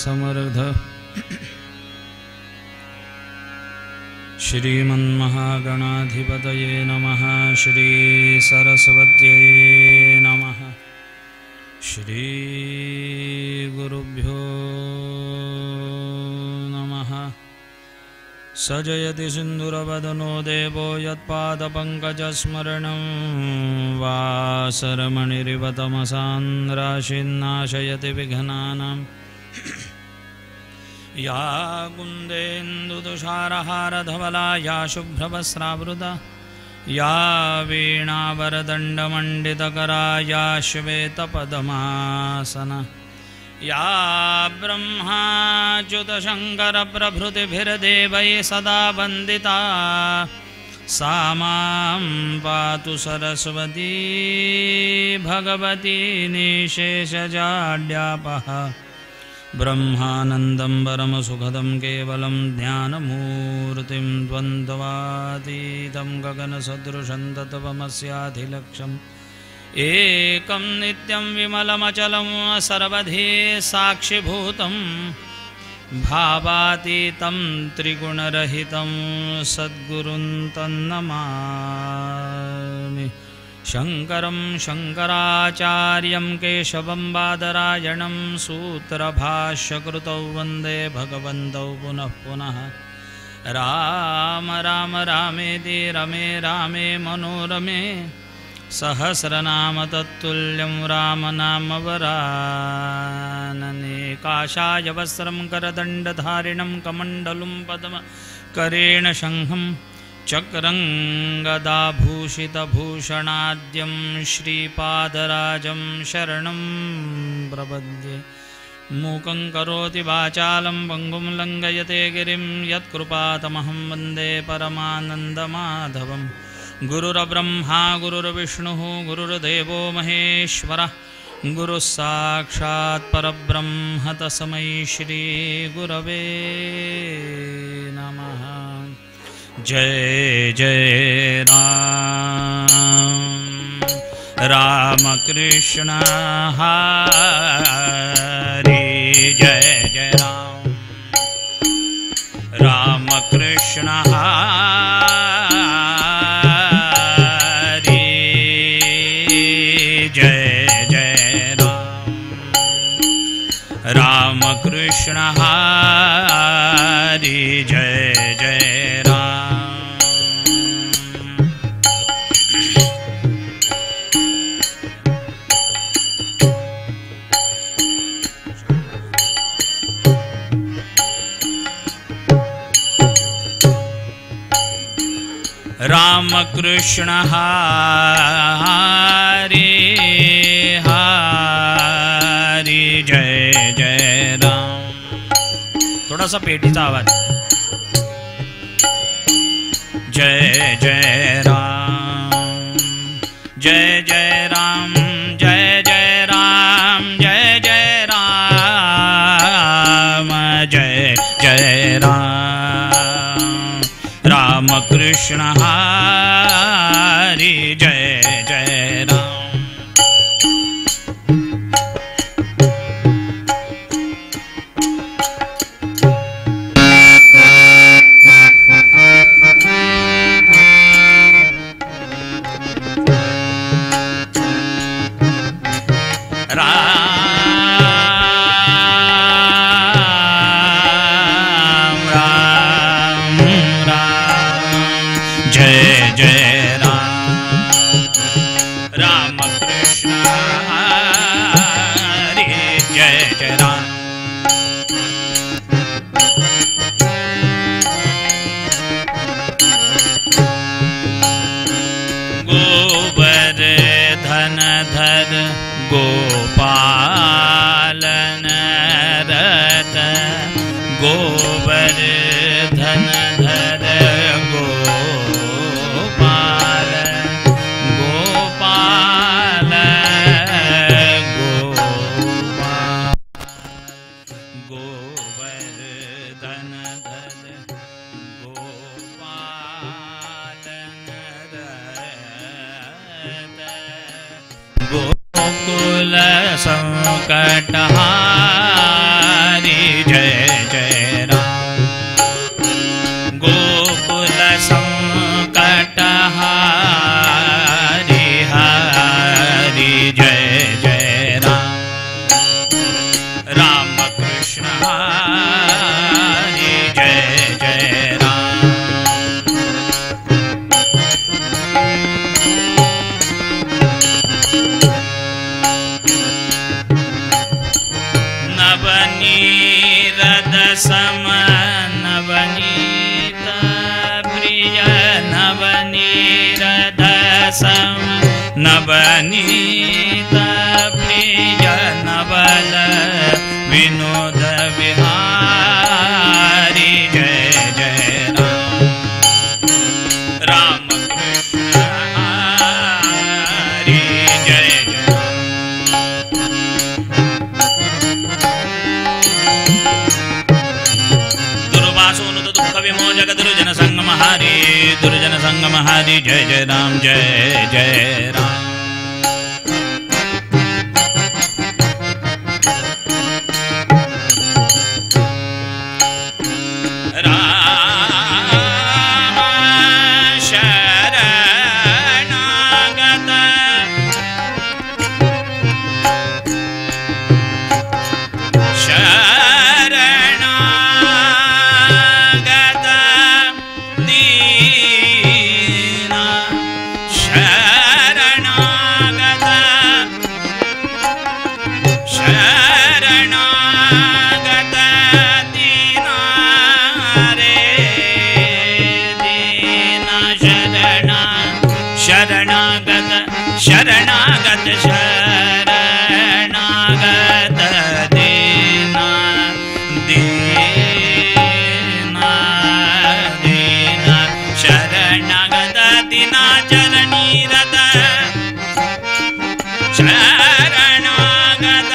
समर्थ श्रीमन्महागणाधिपतये नमः। श्री सरस्वत्यै नमः। श्री गुरुभ्यो नमः। सजयति सिन्दूरवदनो देवो यत्पादपङ्कजस्मरणं वासरमणिरिव तमसान्द्राशिन्नाशयति विघ्नानां या कुन्देन्दुतुषारहारधवला या शुभ्रवस्त्रावृता या वीणावरदण्डमण्डितकरा या श्वेतपद्मासना या ब्रह्माच्युतशङ्करप्रभृतिभिर्देवैः सदा वन्दिता सा मां पातु सरस्वती भगवती निशेषजाड्यापः। ब्रह्मानन्दं परमसुखदं केवलं ज्ञानमूर्तिं द्वन्द्वातीतं गगनसदृशं तत्त्वमस्याधिलक्ष्यम् एकं नित्यं विमलमचलं सर्वधी साक्षिभूतं भावातीतं त्रिगुणरहितं सद्गुरुं तन्नमामि। शङ्करं शङ्कराचार्यं केशवं बादरायणं सूत्रभाष्यकृतौ वन्दे भगवन्तौ पुनः पुनः। राम राम रामेति रमे रामे मनोरमे सहस्रनाम तत्तुल्यं रामनामवरानने। काषाय वस्त्रं करदण्डधारिणं कमण्डलुं पद्मकरेण शङ्खं चक्रं गदाभूषितभूषणाद्यं श्रीपादराजं शरणं प्रपद्ये। मूकं करोति वाचालं पङ्गुं लङ्घयते गिरिं यत्कृपातमहं वन्दे परमानन्दमाधवम्। गुरुर्ब्रह्मा गुरुर्विष्णुः गुरुर्देवो महेश्वरः गुरुः साक्षात् परब्रह्म तस्मै श्रीगुरवे नमः। जय जय राम राम कृष्ण हरि जय जय राम राम कृष्ण हरि जय जय राम कृष्ण हरि जय जय राम कृष्ण हरि हरि जय जय राम। थोड़ा सा पेटीचा आवाज। जय जय राम जय जय राम जय जय राम जय जय राम जय जय राम। राम कृष्ण हरि जय जय राम। गोपालन रत गोवर्धन धर गोपाल गोपाल गोवर्धन धर गोपाल गोकुल संकटहारी नवनीत प्रिय नवल विनोद विहारी जय जय राम कृष्ण हरि जय जय दुर्वासोनुत दुःख विमोचक दुर्जन संगम हरि दुर्जन संगम हरि जय जय राम जय जय राम शरणागत शरणागत दीना दीना दीना शरणागत दीना चरणी रत शरणागत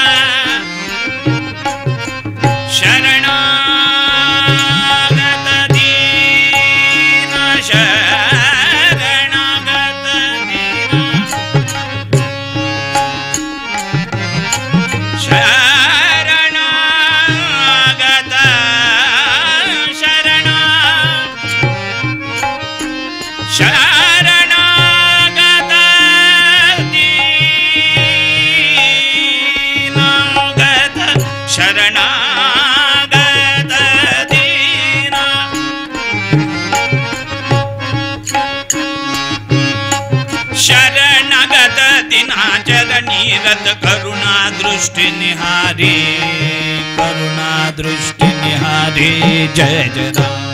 शरणागत दीना शरणागत दिनाचरणी रत करुणा दृष्टि निहारी करुणा दृष्टि निहारी जय जय राम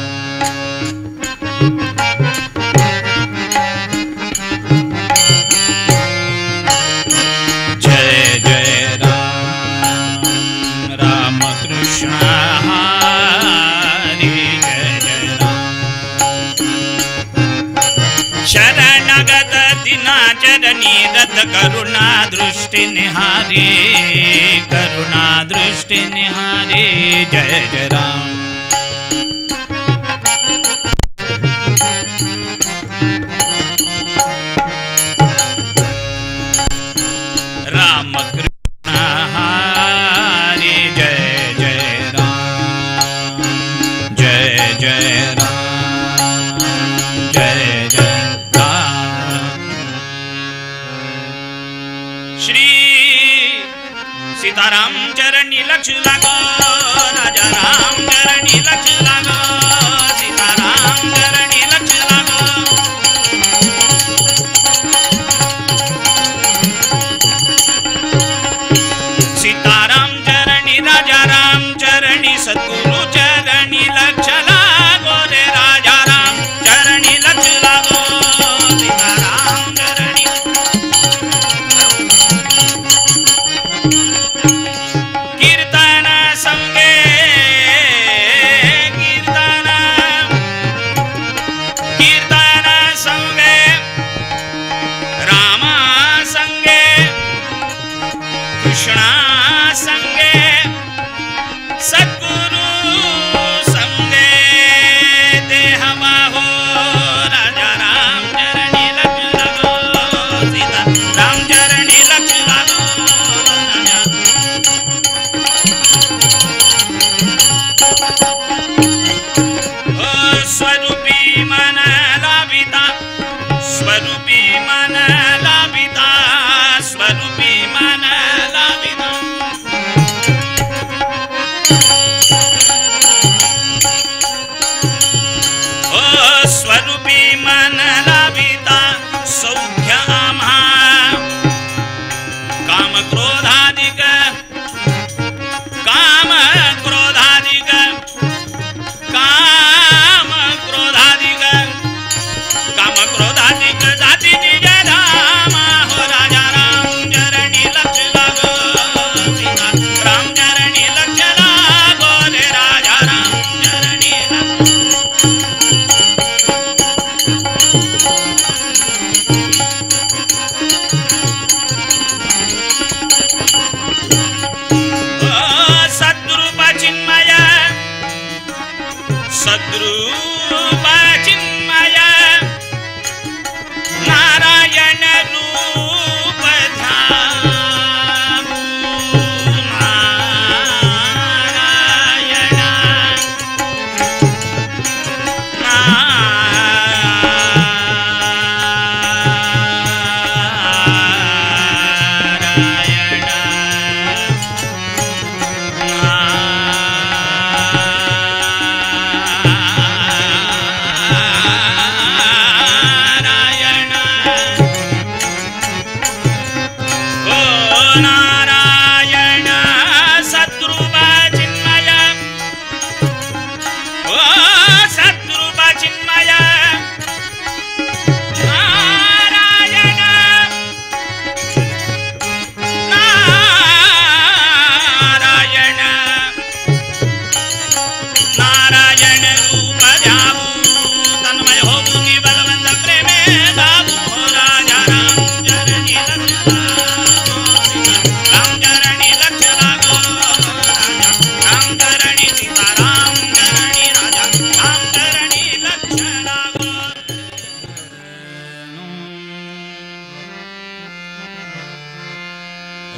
जय जय राम राम कृष्ण हरि जय जय राम शरणागत दिनाचरणी रत करुणा दृष्टि निहारी करुणा दृष्टि निहारी जय जय राम राम कृष्ण हरि जय जय राम जय जय राम जय जय श्री सीताराम चरणी लक्ष लागो राजा राम चरणी लक्ष लागो सीताराम चरणी लक्ष लागो सीताराम चरणी राजा राम चरणी सद्गुरु चरणी लक्ष लागो रे राजा राम चरणी लक्ष लागो सीताराम चरणी कीर्तन संगे कीर्तन कीर्तन संगे रामा संगे कृष्णा संगे सद्गुरु संगे देहवा हो राजा राम चरणी लक्ष लागो सीता राम चरणी लक्ष लागो ओ स्वरूपी मन लाभिता स्वरूपी मन लाभिता स्वरूपी मन लाभिता ओ स्वरूपी मन लाभिता सौख्य आम्हा काम क्रोधादिक काम क्रोधादिक काम क्रोधादिक काम क्रोधादिक जाती निज धाम हो राजा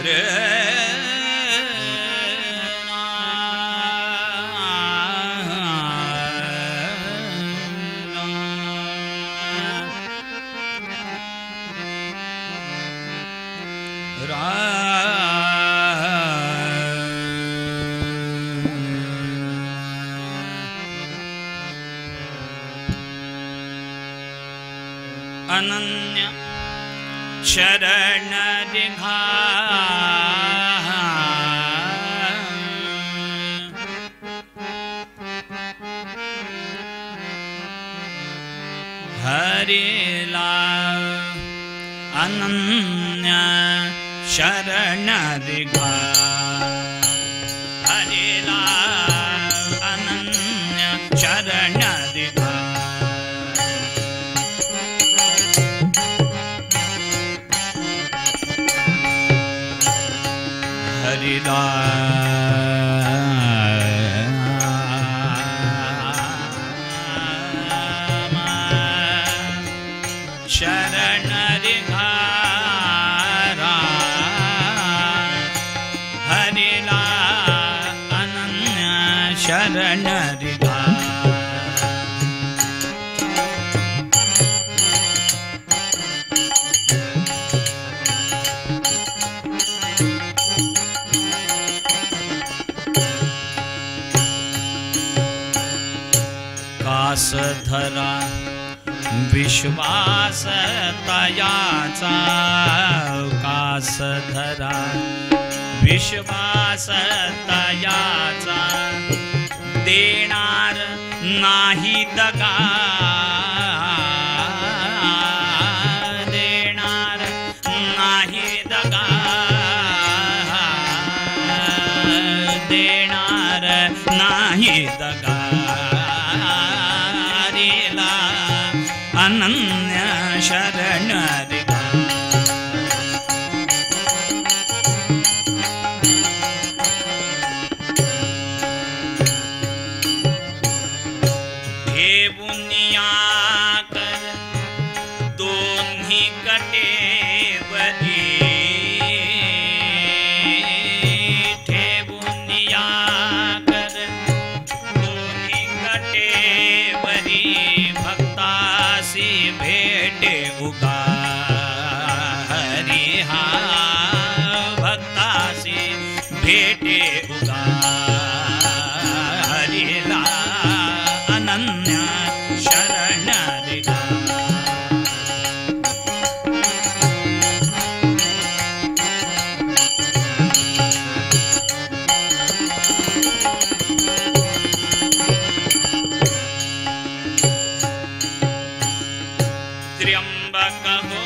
रे अनन्य शरण दिघा हरिला अनन्य शरण दिघा हरिला अनन्य शरण दिघा हरिला शरण रिघारा हरिला अनन्य शरण रिघा कासधरा विश्वास तयाचा कासधरा विश्वास तयाचा देणार नाही दगा देणार नाही दगा देणार नाही दगा अनन्य शरण दिघा ठेवुनिया कर दोन्ही कटेवरी ठेवुनिया कर दोन्ही कटेवरी भक्तासी भेटे उगा हरिहा भक्तासी भेटे उगा हरिला अनन्य शरण दिघा त्र्यंबक हो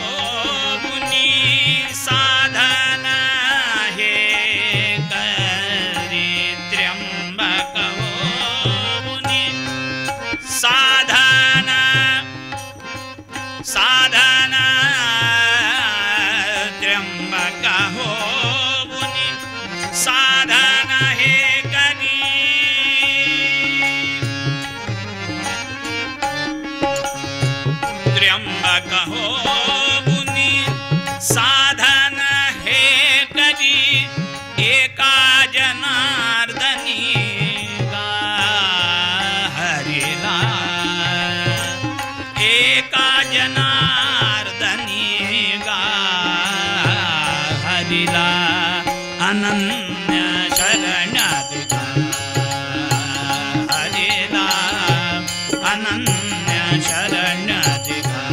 मुनि साधन हे करी त्र्यंबक हो मुनि साधन साधन त्र्यंबक हो मुनि साधन हे करी त्र्यंबक हो मुनि साधन हे करी एका जनार्दनी गा हरिला एका जनार्दनी गा हरिला अनन्य शरण दिघा हरिला अनन्य शरण दिघा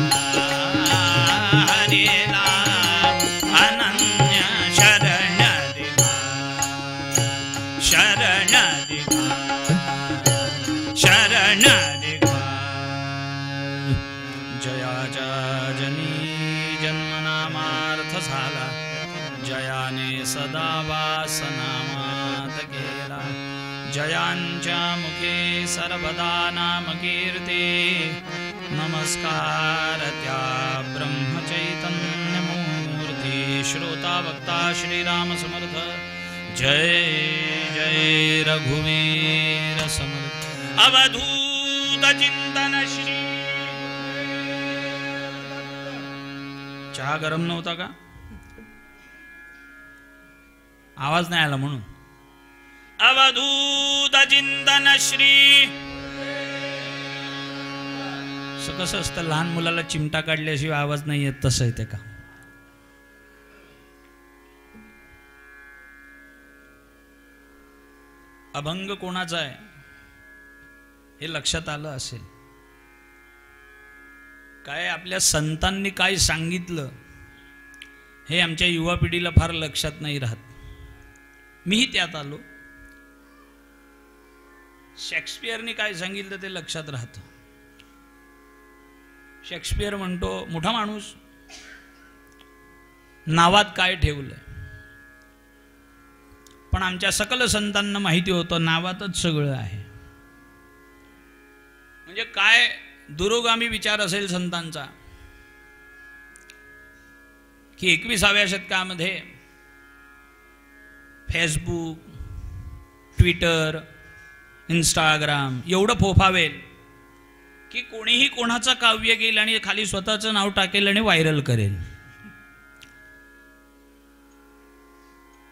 हरिला अनन्य शरण दिघा शरण दिघा शरण दिघा जयाचा जनी जन्मनामार्थ झाला जयाने सदा वासनामात केला जयांच्या मुखे सर्वदा नाम कीर्ती नमस्कार त्या ब्रह्मचैतन्य मूर्ती श्रोता वक्ता श्रीराम समर्थ जय जय रघुवीर समर्थ अवधूत चिंतन श्री चहा गरम नव्हता का आवाज नाही आला म्हणून. अवधूत चिंतन श्री. कसं असतं, लहान मुलाला चिमटा काढल्याशिवाय आवाज नाही येत, तसं येते का? अभंग कोणाचा आहे हे लक्षात आलं असेल. काय आपल्या संतांनी काय सांगितलं हे आमच्या युवा पिढीला फार लक्षात नाही राहत. मीही त्यात आलो. शेक्सपियरनी काय सांगितलं ते लक्षात राहतं. शेक्सपियर म्हणतो, मोठा माणूस, नावात काय ठेवलंय. पण आमच्या सकल संतांना माहिती होतं नावातच सगळं आहे. म्हणजे काय दुरोगामी विचार असेल संतांचा की 21व्या शतकामध्ये फेसबुक, ट्विटर, इंस्टाग्राम एवढं फोफावेल की कोणीही कोणाचं काव्य घेईल आणि खाली स्वतःचं नाव टाकेल आणि व्हायरल करेल.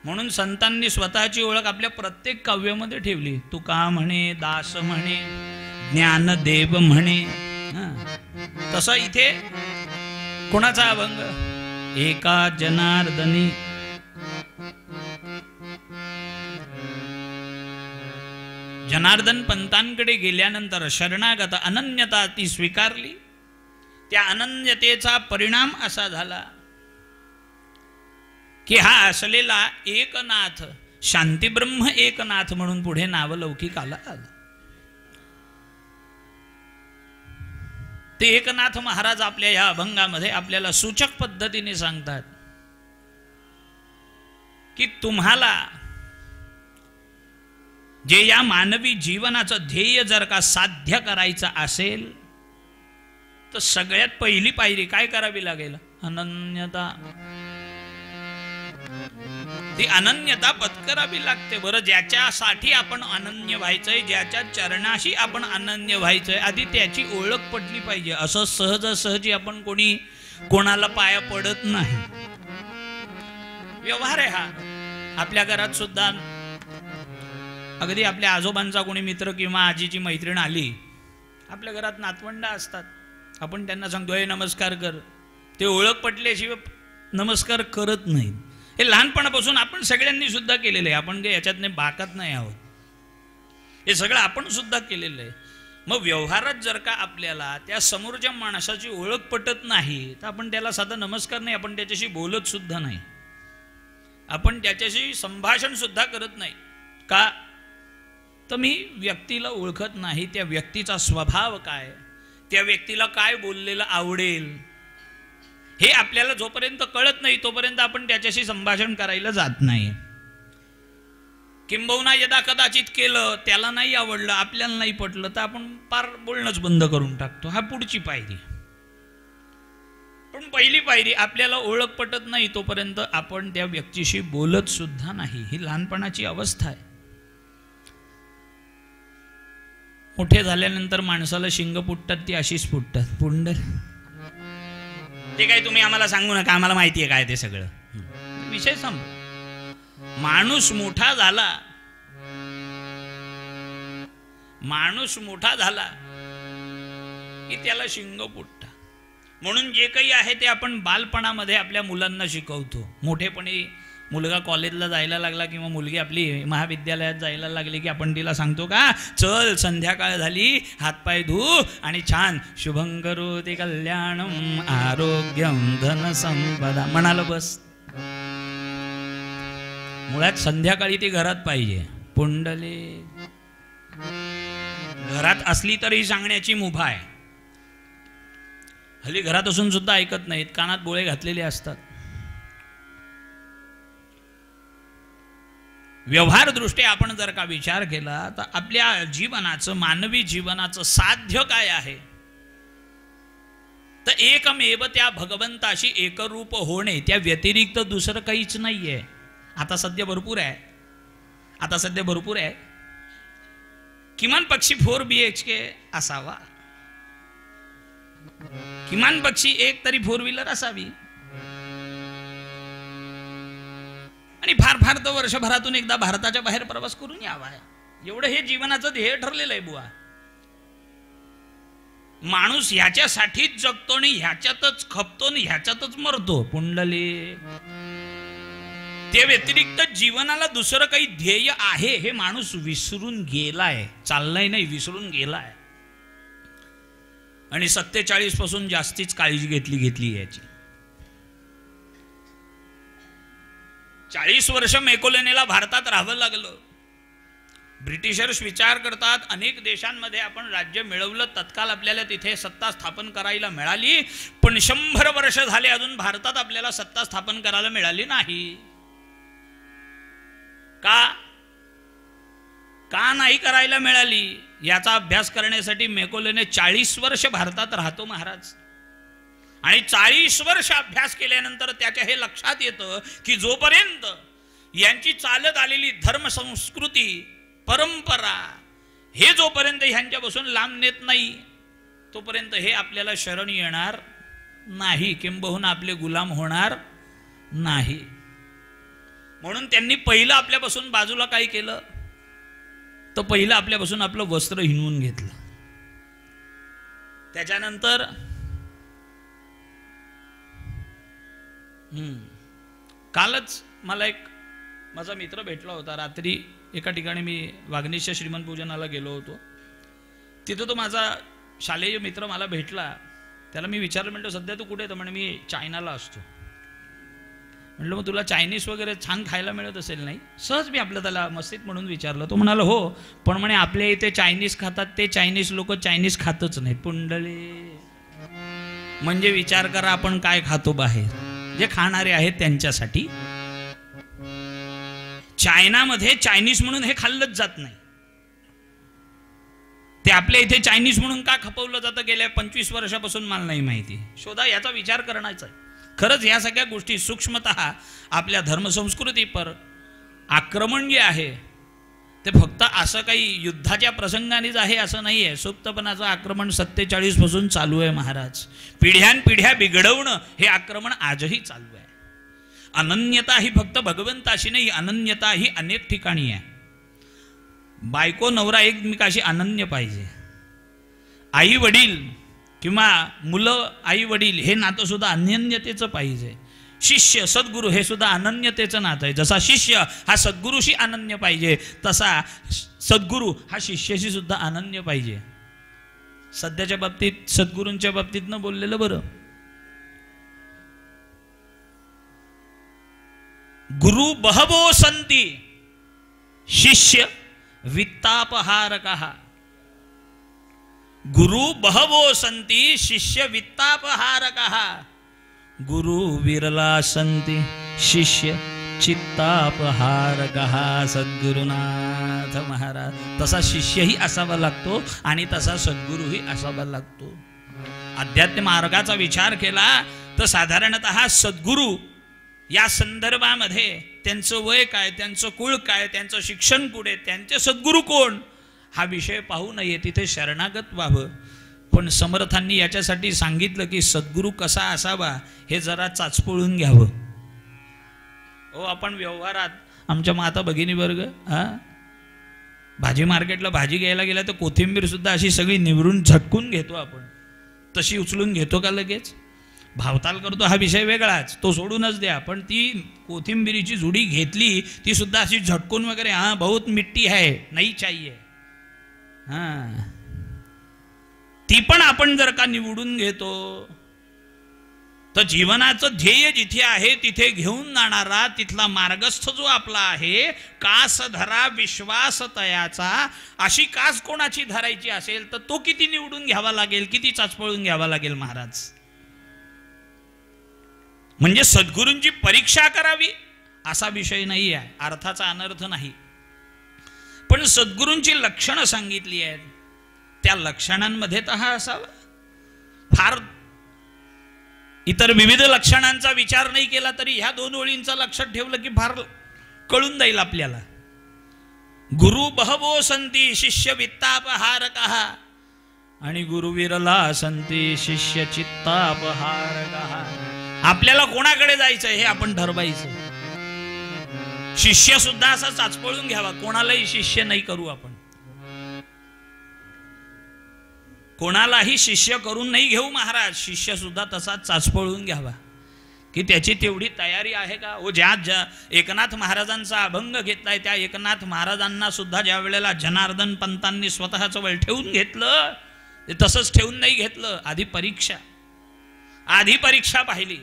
म्हणून संतांनी स्वतःची ओळख आपल्या प्रत्येक काव्यामध्ये ठेवली. तुका म्हणे, दास म्हणे, ज्ञानदेव म्हणे. तसं इथे कोणाचा अभंग? एका जनार्दनी. जनार्दन पंतांकडे गेल्यानंतर शरणागत अनन्यता ती स्वीकारली. त्या अनन्यतेचा परिणाम असा झाला की हा असलेला एकनाथ, शांतीब्रह्म एकनाथ म्हणून पुढे नावलौकिक आला. ते एकनाथ महाराज आपल्या या अभंगामध्ये आपल्याला सूचक पद्धतीने सांगतात की तुम्हाला जे या मानवी जीवनाचं ध्येय जर का साध्य करायचं असेल तर सगळ्यात पहिली पायरी काय करावी लागेल? अनन्यता. ती अनन्यता पत्करावी लागते. बरं, ज्याच्यासाठी आपण अनन्य व्हायचंय, ज्याच्या चरणाशी आपण अनन्य व्हायचंय, आधी त्याची ओळख पटली पाहिजे. असं सहजासहजी आपण कोणाला पाया पडत नाही. व्यवहार आहे हा. आपल्या घरात सुद्धा अगदी आपल्या आजोबांचा कोणी मित्र किंवा आजीची मैत्रीण आली, आपल्या घरात नातवंड असतात, आपण त्यांना सांगतो हे नमस्कार कर. ते ओळख पटल्याशिवाय नमस्कार करत नाहीत. हे लहानपणापासून आपण सगळ्यांनी सुद्धा केलेलं आहे. आपण काही याच्यातने बाकत नाही आहोत. हे सगळं आपण सुद्धा केलेलं आहे. मग व्यवहारात जर का आपल्याला त्या समोरच्या माणसाची ओळख पटत नाही तर आपण त्याला साधा नमस्कार नाही, आपण त्याच्याशी बोलत सुद्धा नाही, आपण त्याच्याशी संभाषण सुद्धा करत नाही. का? तर मी व्यक्तीला ओळखत नाही. त्या व्यक्तीचा स्वभाव काय, त्या व्यक्तीला काय बोललेलं आवडेल हे आपल्याला जोपर्यंत कळत नाही तोपर्यंत आपण त्याच्याशी संभाषण करायला जात नाही. किंबहुना यदा कदाचित केलं, त्याला नाही आवडलं, आपल्याला नाही पटलं, तर आपण पार बोलणंच बंद करून टाकतो. हा पुढची पायरी. पण पहिली पायरी, आपल्याला ओळख पटत नाही तोपर्यंत आपण त्या व्यक्तीशी बोलत सुद्धा नाही. ही लहानपणाची अवस्था आहे. मोठे झाल्यानंतर माणसाला शिंग फुटतात, ती अशीच फुटतात. पुंडर ते काय तुम्ही आम्हाला सांगू नका, आम्हाला माहिती आहे काय ते सगळं. विषय संपला. माणूस मोठा झाला की त्याला शिंग फुटतात. म्हणून जे काही आहे ते आपण बालपणामध्ये आपल्या मुलांना शिकवतो. मोठेपणी मुलगा कॉलेजला जायला लागला किंवा मुलगी आपली महाविद्यालयात जायला लागली की आपण तिला सांगतो का, चल संध्याकाळ झाली, हातपाय धू आणि छान शुभं करोति कल्याणम आरोग्यम धन संपदा म्हणाल बस. मुळात संध्याकाळी ती घरात पाहिजे. पुंडले घरात असली तरी सांगण्याची मुभा आहे. हल्ली घरात असून सुद्धा ऐकत नाहीत, कानात बोळे घातलेले असतात. व्यवहार दृष्ट्या आपण जर का विचार केला तर आपल्या जीवनाचं, मानवी जीवनाचं साध्य काय आहे? तर एकमेव त्या भगवंताशी एकरूप होणे, त्या व्यतिरिक्त दुसरं काहीच नाहीये. आता सध्या भरपूर आहे. किमान पक्षी 4 BHK असावा, किमान पक्षी एक तरी 4 व्हीलर असावी. आणि फार फार तर वर्षभरातून एकदा भारताच्या बाहेर प्रवास करून यावा, एवढं हे जीवनाचं ध्येय ठरलेलं आहे बुवा. माणूस ह्याच्यासाठीच जगतो आणि ह्याच्यातच खपतो आणि ह्याच्यातच मरतो. पुंडली ते व्यतिरिक्त जीवनाला दुसरं काही ध्येय आहे हे माणूस विसरून गेलाय. चाललाय नाही, विसरून गेलाय. आणि 47 पासून जास्तीच काळजी घेतली याची. 40 वर्ष मेकोलेनेला भारतात राहावं लागलं. ब्रिटिशर्स विचार करतात अनेक देशांमध्ये आपण राज्य मिळवलं, तत्काल आपल्याला तिथे सत्ता स्थापन करायला मिळाली, पण 100 वर्ष झाले अजून भारतात आपल्याला सत्ता स्थापन करायला मिळाली नाही. का नाही करायला मिळाली याचा अभ्यास करण्यासाठी मेकोलेने 40 वर्ष भारतात राहतो महाराज. आणि 40 वर्ष अभ्यास केल्यानंतर त्याच्या हे लक्षात येतं की जोपर्यंत यांची चालत आलेली धर्म संस्कृती परंपरा हे जोपर्यंत ह्यांच्यापासून लांब नेत नाही तोपर्यंत हे आपल्याला शरण येणार नाही, किंबहुना आपले गुलाम होणार नाही. म्हणून त्यांनी पहिलं आपल्यापासून बाजूला काय केलं तर पहिलं आपल्यापासून आपलं वस्त्र हिनवून घेतलं. त्याच्यानंतर कालच मला एक माझा मित्र भेटला होता. रात्री एका ठिकाणी मी वागणेशच्या श्रीमंत पूजनाला गेलो होतो. तिथं तो माझा शालेय मित्र मला भेटला. त्याला मी विचारलं, म्हटलं सध्या तू कुठे? तर म्हणे मी चायनाला असतो. म्हटलं मग तुला चायनीज वगैरे छान खायला मिळत असेल नाही? सहज मी आपलं त्याला मस्तीत म्हणून विचारलं. तो म्हणाला हो, पण म्हणे आपल्या इथे चायनीज खातात ते चायनीज लोक चायनीज खातच नाहीत. पुंडले म्हणजे विचार करा आपण काय खातो बाहेर. जे खाणारे आहेत त्यांच्यासाठी चायनामध्ये चायनीज म्हणून हे खाल्लंच जात नाही. ते आपल्या इथे चायनीज म्हणून का खपवलं जातं गेल्या 25 वर्षापासून मला नाही माहिती. शोधा, याचा विचार करण्याचा आहे. खरंच या सगळ्या गोष्टी सूक्ष्मतः आपल्या धर्मसंस्कृतीपर आक्रमण जे आहे ते फक्त असं काही युद्धाच्या प्रसंगानेच आहे असं नाही आहे. सुप्तपणाचं आक्रमण 47 पासून चालू आहे महाराज. पिढ्यानपिढ्या बिघडवणं हे आक्रमण आजही चालू आहे. अनन्यता ही फक्त भगवंताशी नाही, अनन्यता ही अनेक ठिकाणी आहे. बायको नवरा एकमेकाशी अनन्य पाहिजे. आई वडील किंवा मुलं आई वडील हे नातं सुद्धा अनन्यतेचं पाहिजे. शिष्य सद्गुरू हे सुद्धा अनन्यतेचं नातं आहे. जसा शिष्य हा सद्गुरूशी अनन्य पाहिजे तसा सद्गुरू हा शिष्याशी सुद्धा अनन्य पाहिजे. सध्याच्या बाबतीत सद्गुरूंच्या बाबतीत न बोललेलं बरं. गुरु बहवो संती शिष्य वित्तापहारकः. गुरु बहवो संती शिष्य वित्तापहारकः. गुरु विरला संती शिष्य चित्तापहारकः. सद्गुरुनाथ महाराज. तसा शिष्यही असावा लागतो आणि तसा सद्गुरूही असावा लागतो. अध्यात्म मार्गाचा विचार केला तर साधारणतः सद्गुरू या संदर्भामध्ये त्यांचं वय काय, त्यांचं कुळ काय, त्यांचं शिक्षण कुठे, त्यांचे सद्गुरू कोण हा विषय पाहू नये, तिथे शरणागत व्हावं. पण समर्थांनी याच्यासाठी सांगितलं की सद्गुरू कसा असावा हे जरा चाचपळून घ्यावं. आपण व्यवहारात आमच्या माता भगिनी वर्ग भाजी मार्केटला भाजी घ्यायला गेला तर कोथिंबीर सुद्धा अशी सगळी निवडून झटकून घेतो आपण. तशी उचलून घेतो का लगेच? भावताल करतो हा विषय वेगळाच, तो सोडूनच द्या. पण ती कोथिंबीरीची जुडी घेतली ती सुद्धा अशी झटकून वगैरे बहुत मिट्टी है नाही चाहिए ती पण आपण जर का निवडून घेतो तर जीवनाचं ध्येय जिथे आहे तिथे घेऊन जाणारा तिथला मार्गस्थ जो आपला आहे, कास धरा विश्वास तयाचा, अशी कास कोणाची धरायची असेल तर तो किती निवडून घ्यावा लागेल, किती चाचपळून घ्यावा लागेल महाराज. म्हणजे सद्गुरूंची परीक्षा करावी असा विषय नाही आहे, अर्थाचा अनर्थ नाही. पण सद्गुरूंची लक्षणं सांगितली आहेत, त्या लक्षणांमध्ये तर हा असावा. फार इतर विविध लक्षणांचा विचार नाही केला तरी ह्या 2 ओळींचं लक्षात ठेवलं की फार कळून जाईल आपल्याला. गुरु बहवो संती शिष्य वित्तापहारकः आणि गुरु विरला संती शिष्य चित्तापहारकः. आपल्याला कोणाकडे जायचं हे आपण ठरवायचं. शिष्य सुद्धा असा चाचपळून घ्यावा. कोणालाही शिष्य नाही करू आपण, कोणालाही शिष्य करून नाही घेऊ महाराज. शिष्य सुद्धा तसाच चाचपळून घ्यावा की त्याची तेवढी तयारी आहे का. व ज्या एकनाथ महाराजांचा अभंग घेतलाय त्या एकनाथ महाराजांना सुद्धा ज्या वेळेला जनार्दन पंतांनी स्वतःचं वळ ठेवून घेतलं ते तसंच ठेवून नाही घेतलं. आधी परीक्षा पाहिली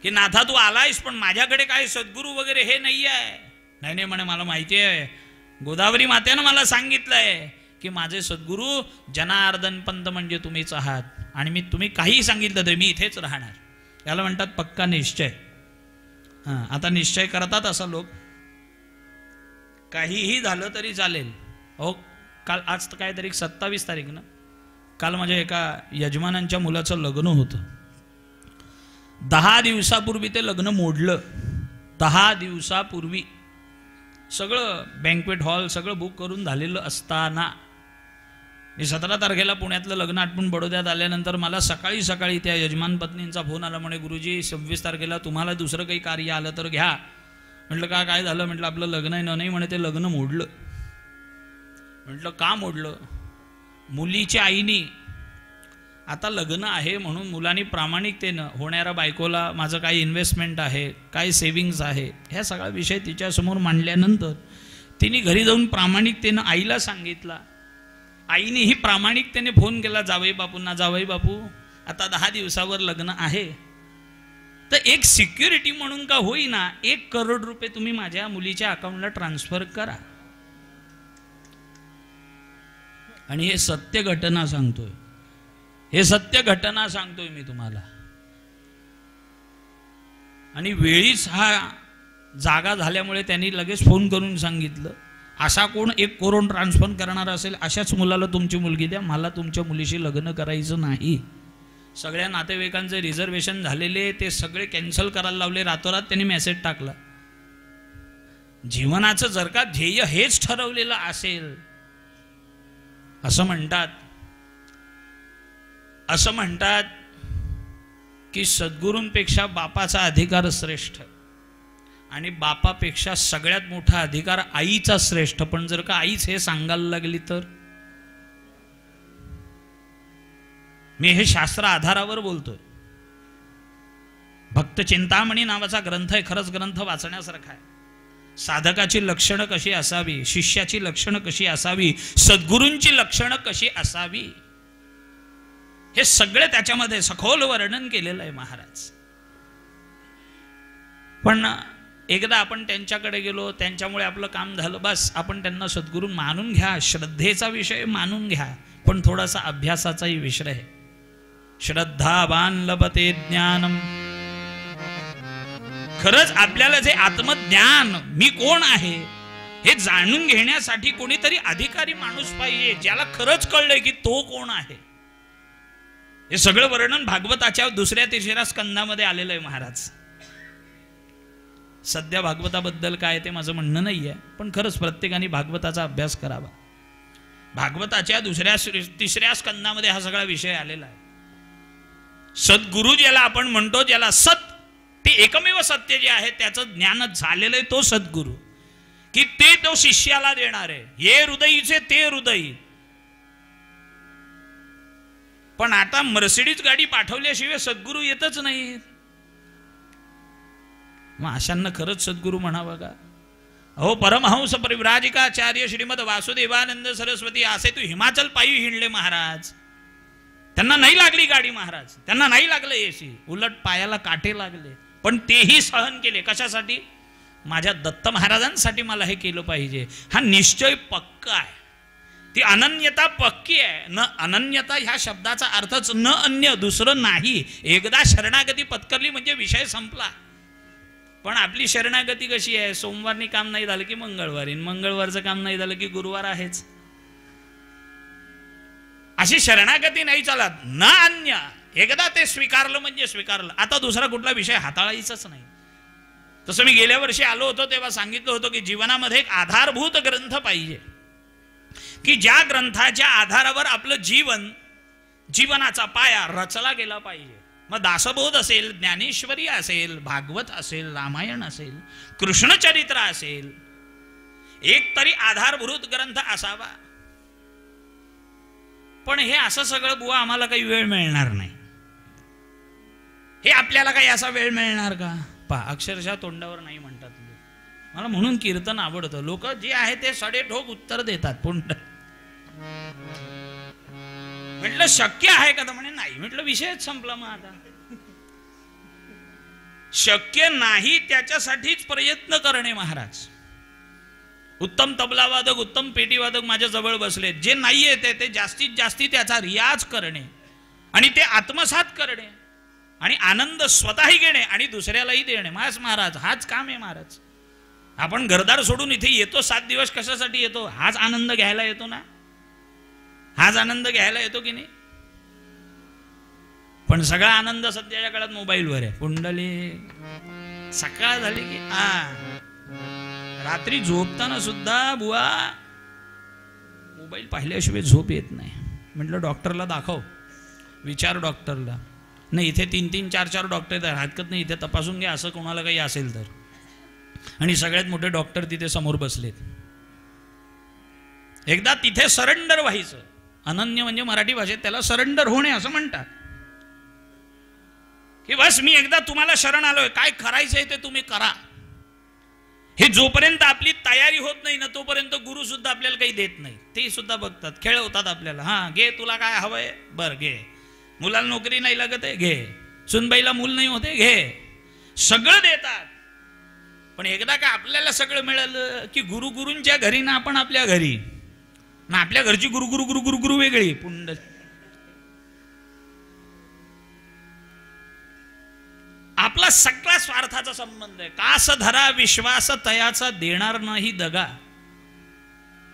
की नाथा तू आलायस पण माझ्याकडे काय सद्गुरू वगैरे हे नाही आहे. नाही म्हणे मला माहिती आहे, गोदावरी मातेनं मला सांगितलंय की माझे सद्गुरू जनार्दन पंत म्हणजे तुम्हीच आहात आणि मी तुम्ही काही सांगितलं तरी मी इथेच राहणार. याला म्हणतात पक्का निश्चय. आता निश्चय करतात असं लोक, काहीही झालं तरी चालेल. हो काल आज तर काहीतरी 27 तारीख ना, काल माझ्या एका यजमानांच्या मुलाचं लग्न होतं. 10 दिवसापूर्वी ते लग्न मोडलं. 10 दिवसापूर्वी सगळं बँक्वेट हॉल सगळं बुक करून झालेलं असताना मी 17 तारखेला पुण्यातलं लग्न आटपून बडोद्यात आल्यानंतर मला सकाळी त्या यजमान पत्नींचा फोन आला. म्हणे गुरुजी 26 तारखेला तुम्हाला दुसरं काही कार्य आलं तर घ्या. म्हटलं काय झालं. म्हटलं आपलं लग्न आहे ना. नाही म्हणे ते लग्न मोडलं. म्हटलं का मोडलं. मुलीच्या आईनी आता लग्न आहे म्हणून मुलांनी प्रामाणिकतेनं होणाऱ्या बायकोला माझं काही इन्व्हेस्टमेंट आहे, काय सेव्हिंग्ज आहे, ह्या सगळा विषय तिच्यासमोर मांडल्यानंतर तिने घरी जाऊन प्रामाणिकतेनं आईला सांगितला. आईनेही प्रामाणिकतेने फोन केला जावई बापूंना, जावई बापू आता 10 दिवसावर लग्न आहे तर एक सिक्युरिटी म्हणून का होईना 1 करोड रुपये तुम्ही माझ्या मुलीच्या अकाउंटला ट्रान्सफर करा. आणि हे सत्य घटना सांगतोय, हे सत्य घटना सांगतोय मी तुम्हाला. आणि वेळीच हा जागा झाल्यामुळे त्यांनी लगेच फोन करून सांगितलं असा कोण 1 करोड ट्रान्सफर करणार असेल अशाच मुलाला तुमची मुलगी द्या, मला तुमच्या मुलीशी लग्न करायचं नाही. सगळ्या नातेवाईकांचे रिझर्वेशन झालेले ते सगळे कॅन्सल करायला लावले. रातोरात त्यांनी मेसेज टाकला. जीवनाचं जर का ध्येय हेच ठरवलेलं असेल असं म्हणतात की सद्गुरूंपेक्षा बापाचा अधिकार श्रेष्ठ आणि बापापेक्षा सगळ्यात मोठा अधिकार आईचा श्रेष्ठ. पण जर का आईच हे सांगायला लागली तर, मी हे शास्त्र आधारावर बोलतोय. भक्त चिंतामणी नावाचा ग्रंथ आहे, खरंच ग्रंथ वाचण्यासारखा आहे. साधकाची लक्षणं कशी असावी, शिष्याची लक्षणं कशी असावी, सद्गुरूंची लक्षणं कशी असावी, हे सगळे त्याच्यामध्ये सखोल वर्णन केलेलं आहे महाराज. पण एकदा आपण त्यांच्याकडे गेलो, त्यांच्यामुळे आपलं काम झालं, बस आपण त्यांना सद्गुरू मानून घ्या, श्रद्धेचा विषय मानून घ्या, पण थोडासा अभ्यासाचाही विषय आहे. श्रद्धावान लभते ज्ञानम. खरंच आपल्याला जे आत्मज्ञान मी कोण आहे हे जाणून घेण्यासाठी कोणीतरी अधिकारी माणूस पाहिजे, ज्याला खरंच कळलंय की तो कोण आहे. हे सगळं वर्णन भागवताच्या 2-3 स्कंदामध्ये आलेलं आहे महाराज. सध्या भागवताबद्दल काय ते माझं म्हणणं नाही आहे, पण खरंच प्रत्येकाने भागवताचा अभ्यास करावा. भागवताच्या 2-3 स्कंदामध्ये हा सगळा विषय आलेला आहे. सद्गुरु ज्याला आपण म्हणतो, ज्याला सत ते एकमेव सत्य जे आहे त्याचं ज्ञान झालेलं आहे, तो सद्गुरु की ते तो शिष्याला देणार आहे. हे हृदयीचे ते हृदयी. पण आता मर्सिडीज गाडी पाठवल्याशिवाय सद्गुरु येतच नाही. मग अशांना खरंच सद्गुरू म्हणावं का. अहो परमहंस परिव्राजिकाचार्य श्रीमद वासुदेवानंद सरस्वती असे तू हिमाचल पायी हिंडले महाराज. त्यांना नाही लागली गाडी महाराज, त्यांना नाही लागलं एसी, उलट पायाला काटे लागले, पण तेही सहन केले. कशासाठी. माझ्या दत्त महाराजांसाठी मला हे केलं पाहिजे. हा निश्चय पक्का आहे, ती अनन्यता पक्की आहे. न अनन्यता ह्या शब्दाचा अर्थच न अन्य, दुसरं नाही. एकदा शरणागती पत्करली म्हणजे विषय संपला. पण आपली शरणागती कशी आहे, सोमवारनी काम नाही झालं की मंगळवारी, मंगळवारचं काम नाही झालं की गुरुवार आहेच. अशी शरणागती नाही चालत. न अन्य, एकदा ते स्वीकारलं म्हणजे स्वीकारलं, आता दुसरा कुठला विषय हाताळायचाच नाही. तसं मी गेल्या वर्षी आलो होतो तेव्हा सांगितलं होतं की जीवनामध्ये एक आधारभूत ग्रंथ पाहिजे, की ज्या ग्रंथाच्या आधारावर आपलं जीवनाचा पाया रचला गेला पाहिजे. मग दासबोध असेल, ज्ञानेश्वरी असेल, भागवत असेल, रामायण असेल, कृष्णचरित्र असेल, एक तरी आधारभूत ग्रंथ असावा. पण हे असं सगळं बुवा आम्हाला काही वेळ मिळणार नाही. हे आपल्याला काही असा वेळ मिळणार का? पहा, अक्षरशः तोंडावर नाही म्हणतात लोक. मला म्हणून कीर्तन आवडतं. लोक जे आहे ते सडेठोक उत्तर देतात. पुंड म्हटलं शक्य आहे का? तर म्हणे नाही. म्हटलं विषयच संपला. मग आता शक्य नाही त्याच्यासाठीच प्रयत्न करणे महाराज. उत्तम तबलावादक, उत्तम पेटीवादक माझ्या जवळ बसलेत. जे नाही येते ते जास्तीत जास्ती त्याचा रियाज करणे आणि ते आत्मसात करणे आणि आनंद स्वतःही घेणे आणि दुसऱ्यालाही देणे. महाराज हाच काम आहे महाराज. आपण घरदार सोडून इथे येतो 7 दिवस कशासाठी येतो? हाच आनंद घ्यायला येतो ना. हाच आनंद घ्यायला येतो की नाही? पण सगळा आनंद सध्याच्या काळात मोबाईलवर आहे. पुंडली सकाळ झाली की रात्री झोपताना सुद्धा बुवा मोबाईल पाहिल्याशिवाय झोप येत नाही. म्हटलं डॉक्टरला दाखव, विचार डॉक्टरला. नाही इथे 3-3, 4-4 डॉक्टर हरकत नाही, इथे तपासून घ्या असं कोणाला काही असेल तर. आणि सगळ्यात मोठे डॉक्टर तिथे समोर बसलेत. एकदा तिथे सरेंडर व्हायचं. अनन्य म्हणजे मराठी भाषेत त्याला सरेंडर होणे असं म्हणतात. की बस मी एकदा तुम्हाला शरण आलोय, काय करायचंय ते तुम्ही करा. हे जोपर्यंत आपली तयारी होत नाही ना तोपर्यंत गुरु सुद्धा आपल्याला काही देत नाही. ते सुद्धा बघतात, खेळवतात आपल्याला. हा घे, तुला काय हवंय बर घे. मुलाला नोकरी नाही लागत आहे घे. सुनबाईला मूल नाही होते घे. सगळं देतात. पण एकदा का आपल्याला सगळं मिळालं की गुरु गुरूंच्या घरी ना आपण आपल्या घरी ना. आपल्या घरची गुरु गुरु गुरु गुरु गुरु वेगळी. पुंड आपला सगळा स्वार्थाचा संबंध आहे. कास धरा विश्वास तयाचा देणार नाही दगा.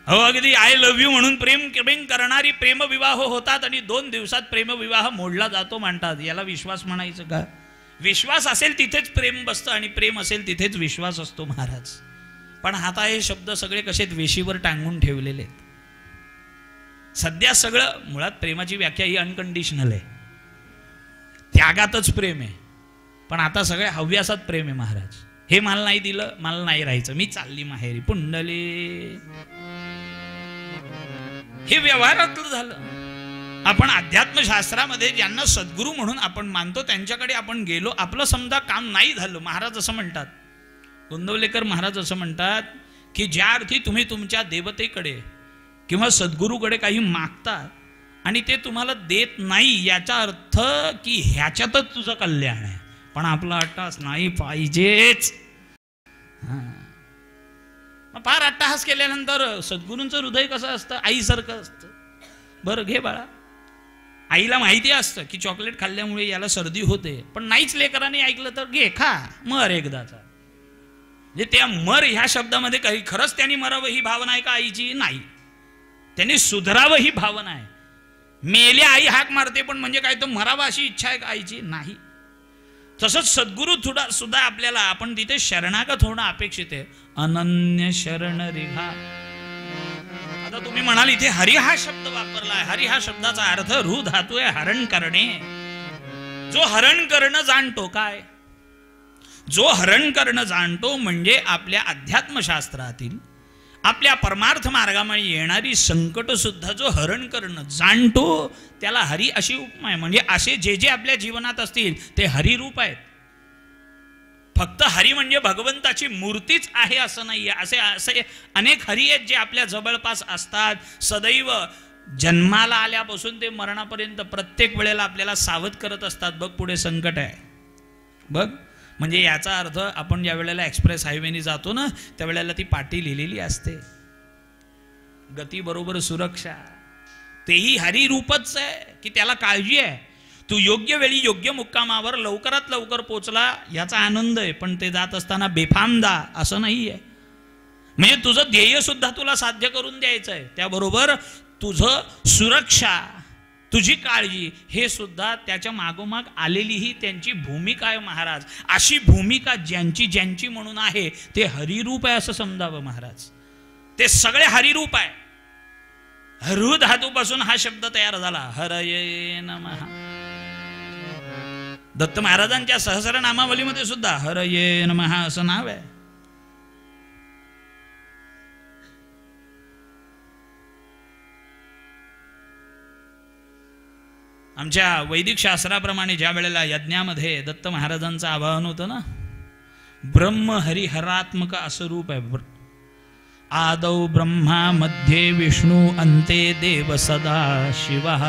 हो अगदी आय लव्ह यू म्हणून प्रेम करणारी प्रेमविवाह होतात आणि 2 दिवसात प्रेमविवाह मोडला जातो म्हणतात. याला विश्वास म्हणायचं का? विश्वास असेल तिथेच प्रेम बसतं आणि प्रेम असेल तिथेच विश्वास असतो महाराज. पण आता हे शब्द सगळे कसे वेशीवर टांगून ठेवलेले आहेत. सध्या सगळं मुळात प्रेमाची व्याख्या ही अनकंडिशनल आहे. त्यागातच प्रेम आहे. पण आता सगळे हव्यासात प्रेम आहे महाराज. हे मला नाही दिलं, मला नाही राहायचं, मी चालली माहेरी. पुंडली हे व्यवहारातलं झालं. आपण अध्यात्मशास्त्रामध्ये ज्यांना सद्गुरू म्हणून आपण मानतो त्यांच्याकडे आपण गेलो, आपलं समजा काम नाही झालं. महाराज असं म्हणतात, गोंदवलेकर महाराज असं म्हणतात की ज्या अर्थी तुम्ही तुमच्या देवतेकडे किंवा सद्गुरूकडे काही मागता आणि ते तुम्हाला देत नाही याचा अर्थ की ह्याच्यातच तुझं कल्याण आहे. पण आपला अट्टहास नाही पाहिजेच. फार अट्टहास केल्यानंतर सद्गुरूंचं हृदय कसं असतं? आईसारखं असतं. बरं घे बाळा. आईला माहिती असतं की चॉकलेट खाल्ल्यामुळे याला सर्दी होते, पण नाहीच लेकराने ऐकलं तर घे खा मर एकदाचा. म्हणजे त्या मर ह्या शब्दामध्ये काही खरंच त्यांनी मरावं ही भावना आहे का आईची? नाही. त्यांनी सुधरावं ही भावना आहे. मेल्या आई हाक मारते पण म्हणजे काय तो मरावा अशी इच्छा आहे का आईची? नाही. तसंच सद्गुरू सुद्धा आपल्याला आपण तिथे शरणागत होणं अपेक्षित आहे. अनन्य शरण रिहा. आता तुम्ही म्हणाल इथे हरी हा शब्द वापरलाय. हरी हा शब्दाचा अर्थ रू धातू आहे हरण करणे. जो हरण करणं जाणतो. काय? जो हरण करणं जाणतो म्हणजे आपल्या अध्यात्मशास्त्रातील आपल्या परमार्थ मार्गामुळे येणारी संकट सुद्धा जो हरण करणं जाणतो त्याला हरी अशी उपमा आहे. म्हणजे असे जे जे आपल्या जीवनात असतील ते हरिरूप आहेत. फक्त हरी म्हणजे भगवंताची मूर्तीच आहे असं नाही आहे. असे अनेक हरी आहेत जे आपल्या जवळपास असतात. सदैव जन्माला आल्यापासून ते मरणापर्यंत प्रत्येक वेळेला आपल्याला सावध करत असतात. बघ पुढे संकट आहे बघ. म्हणजे याचा अर्थ आपण ज्या वेळेला एक्सप्रेस हायवेने जातो ना त्यावेळेला ती पाटी लिहिलेली असते गती बरोबर सुरक्षा. तेही हरिरूपच आहे की त्याला काळजी आहे. तू योग्य वेळी योग्य मुक्कामावर लवकरात लवकर पोचला याचा आनंद आहे. पण ते जात असताना बेफाम जा असं नाही आहे. म्हणजे तुझं ध्येय सुद्धा तुला साध्य करून द्यायचं आहे. त्याबरोबर तुझं सुरक्षा तुझी काळजी हे सुद्धा त्याच्या मागोमाग आलेली ही त्यांची भूमिका आहे महाराज. अशी भूमिका ज्यांची ज्यांची म्हणून आहे ते हरिरूप आहे असं समजावं महाराज. ते सगळे हरिरूप आहे. हृ धातूपासून हा शब्द तयार झाला. हरये नमः. दत्त महाराजांच्या सहस्रनामावलीमध्ये सुद्धा हरये नमः असं नाव आहे. आमच्या वैदिक शास्त्राप्रमाणे ज्या वेळेला यज्ञामध्ये दत्त महाराजांचं आवाहन होतं ना, ब्रह्म हरिहरात्मक असं रूप आहे. आदौ ब्रह्मा मध्ये विष्णू अंते देव सदा शिवः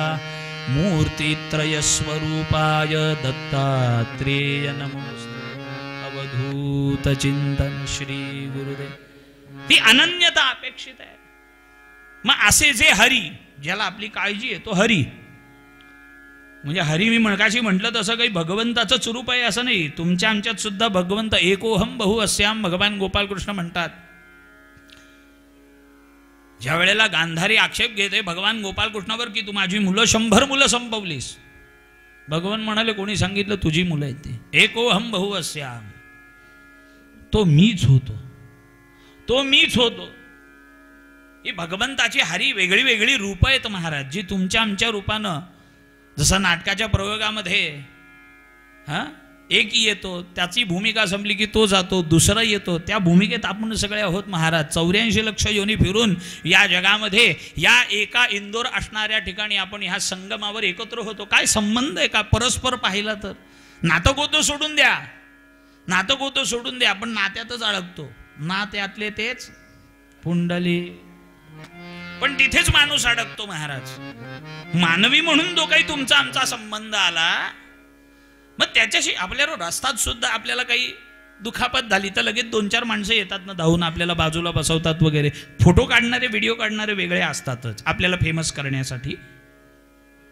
मूर्तित्रय स्वरूपाय दत्तात्रेय नमोस्तुते. अवधूत चिंतन श्री गुरुदेव. ती अनन्यता अपेक्षित आहे. मग असे जे हरी, ज्याला आपली काळजी आहे तो हरी, म्हणजे हरी मी मणकाशी म्हटलं तसं काही भगवंताचंच रूप आहे असं नाही. तुमच्या आमच्यात सुद्धा भगवंत एकोहम बहु अस्याम भगवान गोपालकृष्ण म्हणतात. ज्या वेळेला गांधारी आक्षेप घेते भगवान गोपालकृष्णावर की तू माझी मुलं 100 मुलं संपवलीस, भगवान म्हणाले कोणी सांगितलं तुझी मुलं आहेत ते? एकोहम बहु अस्याम, तो मीच होतो, तो मीच होतो. ही भगवंताची हरी वेगळी वेगळी रूप आहेत महाराज, जी तुमच्या आमच्या रूपानं, जसं नाटकाच्या प्रयोगामध्ये एक येतो, त्याची भूमिका संपली की तो जातो, दुसरा येतो, त्या भूमिकेत आपण सगळे आहोत महाराज. 84 लक्ष योनी फिरून या जगामध्ये या एका इंदोर असणाऱ्या ठिकाणी आपण ह्या संगमावर एकत्र होतो. काय संबंध आहे का परस्पर पाहिला तर? नातं गोतं सोडून द्या, नातं गोतं सोडून द्या, आपण नात्यातच अडकतो. नात्यातले तेच पुंडली, पण तिथेच माणूस अडकतो महाराज. मानवी म्हणून जो काही तुमचा आमचा संबंध आला, मग त्याच्याशी आपल्याला रस्त्यात सुद्धा आपल्याला काही दुखापत झाली तर लगेच 2-4 माणसं येतात ना धावून, आपल्याला बाजूला बसवतात वगैरे. फोटो काढणारे व्हिडिओ काढणारे वेगळे असतातच आपल्याला फेमस करण्यासाठी.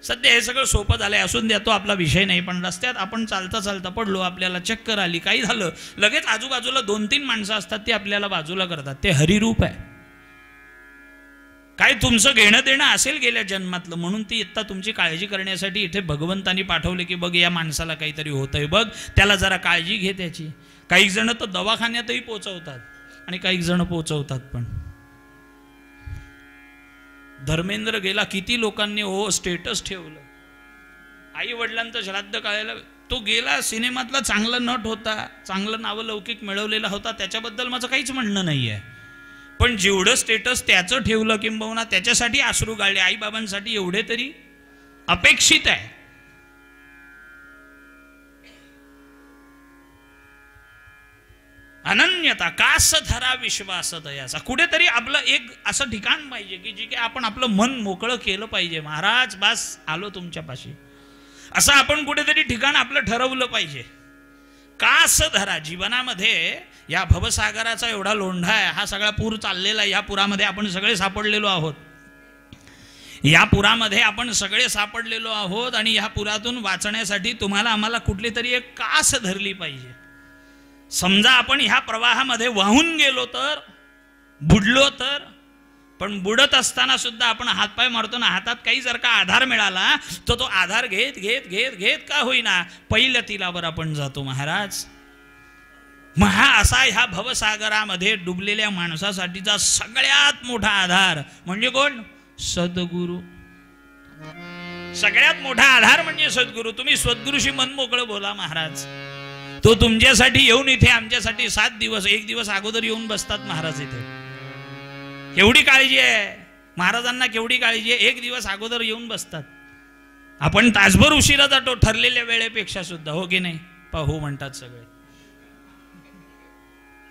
सध्या हे सगळं सोपं झालंय, असून द्या, तो आपला विषय नाही. पण रस्त्यात आपण चालता चालता पडलो, आपल्याला चक्कर आली, काही झालं, लगेच आजूबाजूला 2-3 माणसं असतात ती आपल्याला बाजूला करतात. ते हरिरूप आहे. काय तुमचं घेणं देणं असेल गेल्या जन्मातलं, म्हणून ती इत्ता तुमची काळजी करण्यासाठी इथे भगवंतानी पाठवले की बघ या माणसाला काहीतरी होतंय, बघ त्याला जरा काळजी घे त्याची. काही जण तर दवाखान्यातही पोचवतात आणि काही जण पोचवतात पण. धर्मेंद्र गेला, किती लोकांनी हो स्टेटस ठेवलं, आई वडिलांचं श्राद्ध कळायला. तो गेला, सिनेमातला चांगला नट होता, चांगलं नावलौकिक मिळवलेला होता, त्याच्याबद्दल माझं काहीच म्हणणं नाही आहे. पण जेवढं स्टेटस त्याचं ठेवलं किंबहुना त्याच्यासाठी अश्रू गाळले, आईबाबांसाठी एवढे तरी अपेक्षित आहे. अनन्यता कास धरा विश्वास दयाचा. कुठेतरी आपलं एक असं ठिकाण पाहिजे की जे काही आपण आपलं मन मोकळं केलं पाहिजे. महाराज बस आलो तुमच्यापाशी, असं आपण कुठेतरी ठिकाण आपलं ठरवलं पाहिजे. कास धरा. जीवनामध्ये या भवसागराचा एवढा लोंढा आहे, हा सगळा पूर चाललेला आहे, या पुरामध्ये आपण सगळे सापडलेलो आहोत, या पुरामध्ये आपण सगळे सापडलेलो आहोत. आणि या पुरातून वाचण्यासाठी तुम्हाला आम्हाला कुठली तरी एक कास धरली पाहिजे. समजा आपण ह्या प्रवाहामध्ये वाहून गेलो तर, बुडलो तर, पण बुडत असताना सुद्धा आपण हातपाय मारतो ना, हातात काही जर का आधार मिळाला तर तो आधार घेत घेत घेत घेत का होईना पहिल्या तिलावर आपण जातो महाराज. मग हा असा ह्या भवसागरामध्ये डुबलेल्या माणसासाठीचा सगळ्यात मोठा आधार म्हणजे कोण? सद्गुरू. सगळ्यात मोठा आधार म्हणजे सद्गुरू. तुम्ही सद्गुरूशी मन मोकळं बोला महाराज. तो तुमच्यासाठी येऊन इथे आमच्यासाठी 7 दिवस 1 दिवस अगोदर येऊन बसतात महाराज. इथे केवढी काळजी आहे महाराजांना, केवढी काळजी आहे. 1 दिवस अगोदर येऊन बसतात. आपण तासभर उशिरा जातो ठरलेल्या वेळेपेक्षा सुद्धा, हो की नाही? हो म्हणतात सगळे.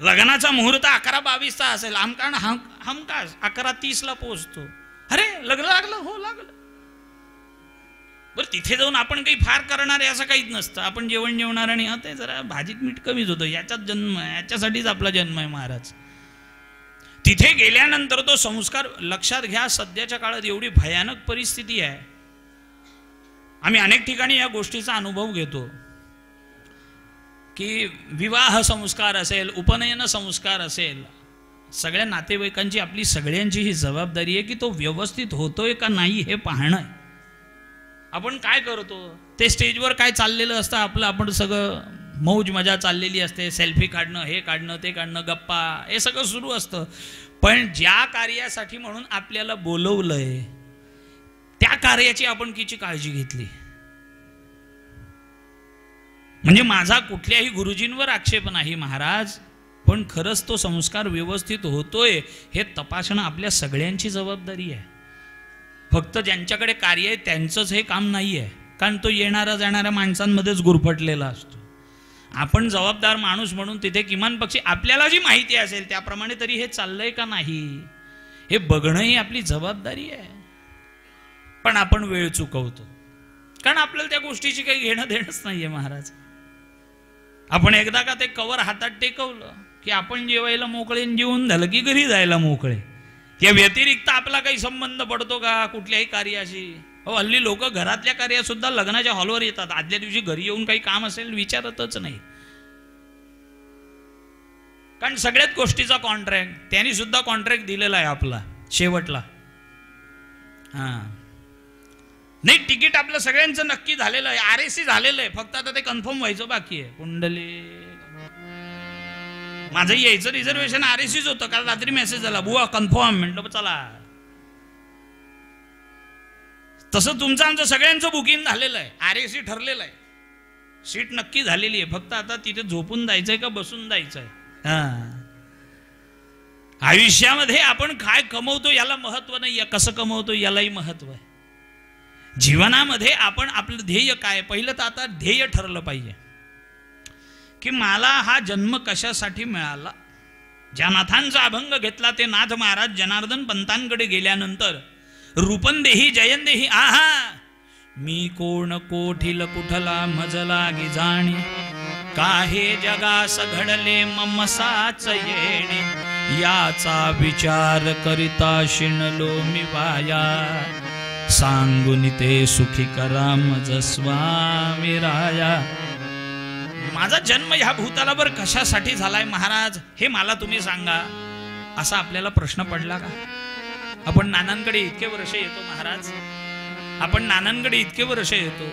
लग्नाचा मुहूर्त 11:22 असेल, हमकास 11:30 पोहोचतो. अरे लग्न लागलं, हो लागलं. बरं तिथे जाऊन आपण काही फार करणार आहे असं काहीच नसतं. आपण जेवणार आणि ते जरा भाजीत मीठ कमीच होतं, याच्यात जन्म आहे, याच्यासाठीच आपला जन्म आहे महाराज. तिथे गेल्यानंतर तो संस्कार लक्षात घ्या. सध्याच्या काळात एवढी भयानक परिस्थिती आहे. आम्ही अनेक ठिकाणी या गोष्टीचा अनुभव घेतो की विवाह संस्कार असेल, उपनयन संस्कार असेल, सगळ्या नातेवाईकांची आपली सगळ्यांची ही जबाबदारी आहे की तो व्यवस्थित होतोय का नाही हे पाहणं आहे. आपण काय करतो ते स्टेजवर काय चाललेलं असतं आपलं, आपण सगळं मौज मजा चाललेली असते, सेल्फी काढणं, हे काढणं, ते काढणं, गप्पा, हे सगळं सुरू असतं. पण ज्या कार्यासाठी म्हणून आपल्याला बोलवलंय त्या कार्याची आपण किती काळजी घेतली. म्हणजे माझा कुठल्याही गुरुजींवर आक्षेप नाही महाराज, पण खरंच तो संस्कार व्यवस्थित होतोय हे तपासणं आपल्या सगळ्यांची जबाबदारी आहे. फक्त ज्यांच्याकडे कार्य आहे त्यांचंच हे काम नाही आहे, कारण तो येणाऱ्या जाणाऱ्या माणसांमध्येच गुरफटलेला असतो. आपण जबाबदार माणूस म्हणून तिथे किमान पक्षी आपल्याला जी माहिती असेल त्याप्रमाणे तरी हे चाललंय का नाही हे बघणं ही आपली जबाबदारी आहे. पण आपण वेळ चुकवतो, कारण आपल्याला त्या गोष्टीची काही घेणं देणंच नाहीये महाराज. आपण एकदा का ते कवर हातात टेकवलं की आपण जेवायला मोकळे, जेवून झालं की घरी जायला मोकळे. या व्यतिरिक्त आपला काही संबंध पडतो का कुठल्याही कार्याशी? हो, हल्ली लोक घरातल्या कार्यात सुद्धा लग्नाच्या हॉलवर येतात, आदल्या दिवशी घरी येऊन काही काम असेल विचारतच नाही, कारण सगळ्याच गोष्टीचा कॉन्ट्रॅक्ट त्यांनी सुद्धा कॉन्ट्रॅक्ट दिलेला आहे आपला शेवटला. हा नाही, तिकीट आपलं सगळ्यांचं नक्की झालेलं आहे, RAC झालेलं आहे, फक्त आता ते कन्फर्म व्हायचं बाकी आहे. कुंडली माझं यायचं रिझर्वेशन RACच होतं, काल रात्री मेसेज झाला, बुवा कन्फर्म. म्हटलं चला. तसं तुमचं आमचं सगळ्यांचं बुकिंग झालेलं आहे, RAC ठरलेलं आहे, सीट नक्की झालेली आहे, फक्त आता तिथे झोपून जायचंय का बसून जायचंय. आयुष्यामध्ये आपण काय कमवतो याला महत्व नाही, कसं कमवतो यालाही महत्व आहे. जीवनामध्ये आपण आपलं ध्येय काय, पहिलं तर आता ध्येय ठरलं पाहिजे की मला हा जन्म कशासाठी मिळाला. ज्या नाथांचा अभंग घेतला ते नाथ महाराज जनार्दन पंतांकडे गेल्यानंतर रूपंदेही जयंदेही आहा मी कोण कोठील कुठला मजला गी जाणे काहे जगास घडले ममसाच येणे याचा विचार करिता शिणलो मी वाया सांगून ते सुखी करा मज स्वामी राया. माझा जन्म ह्या भूतलावर कशासाठी झालाय महाराज हे मला तुम्ही सांगा, असा आपल्याला प्रश्न पडला का? आपण नानांकडे इतके वर्ष येतो महाराज, आपण नानांकडे इतके वर्ष येतो,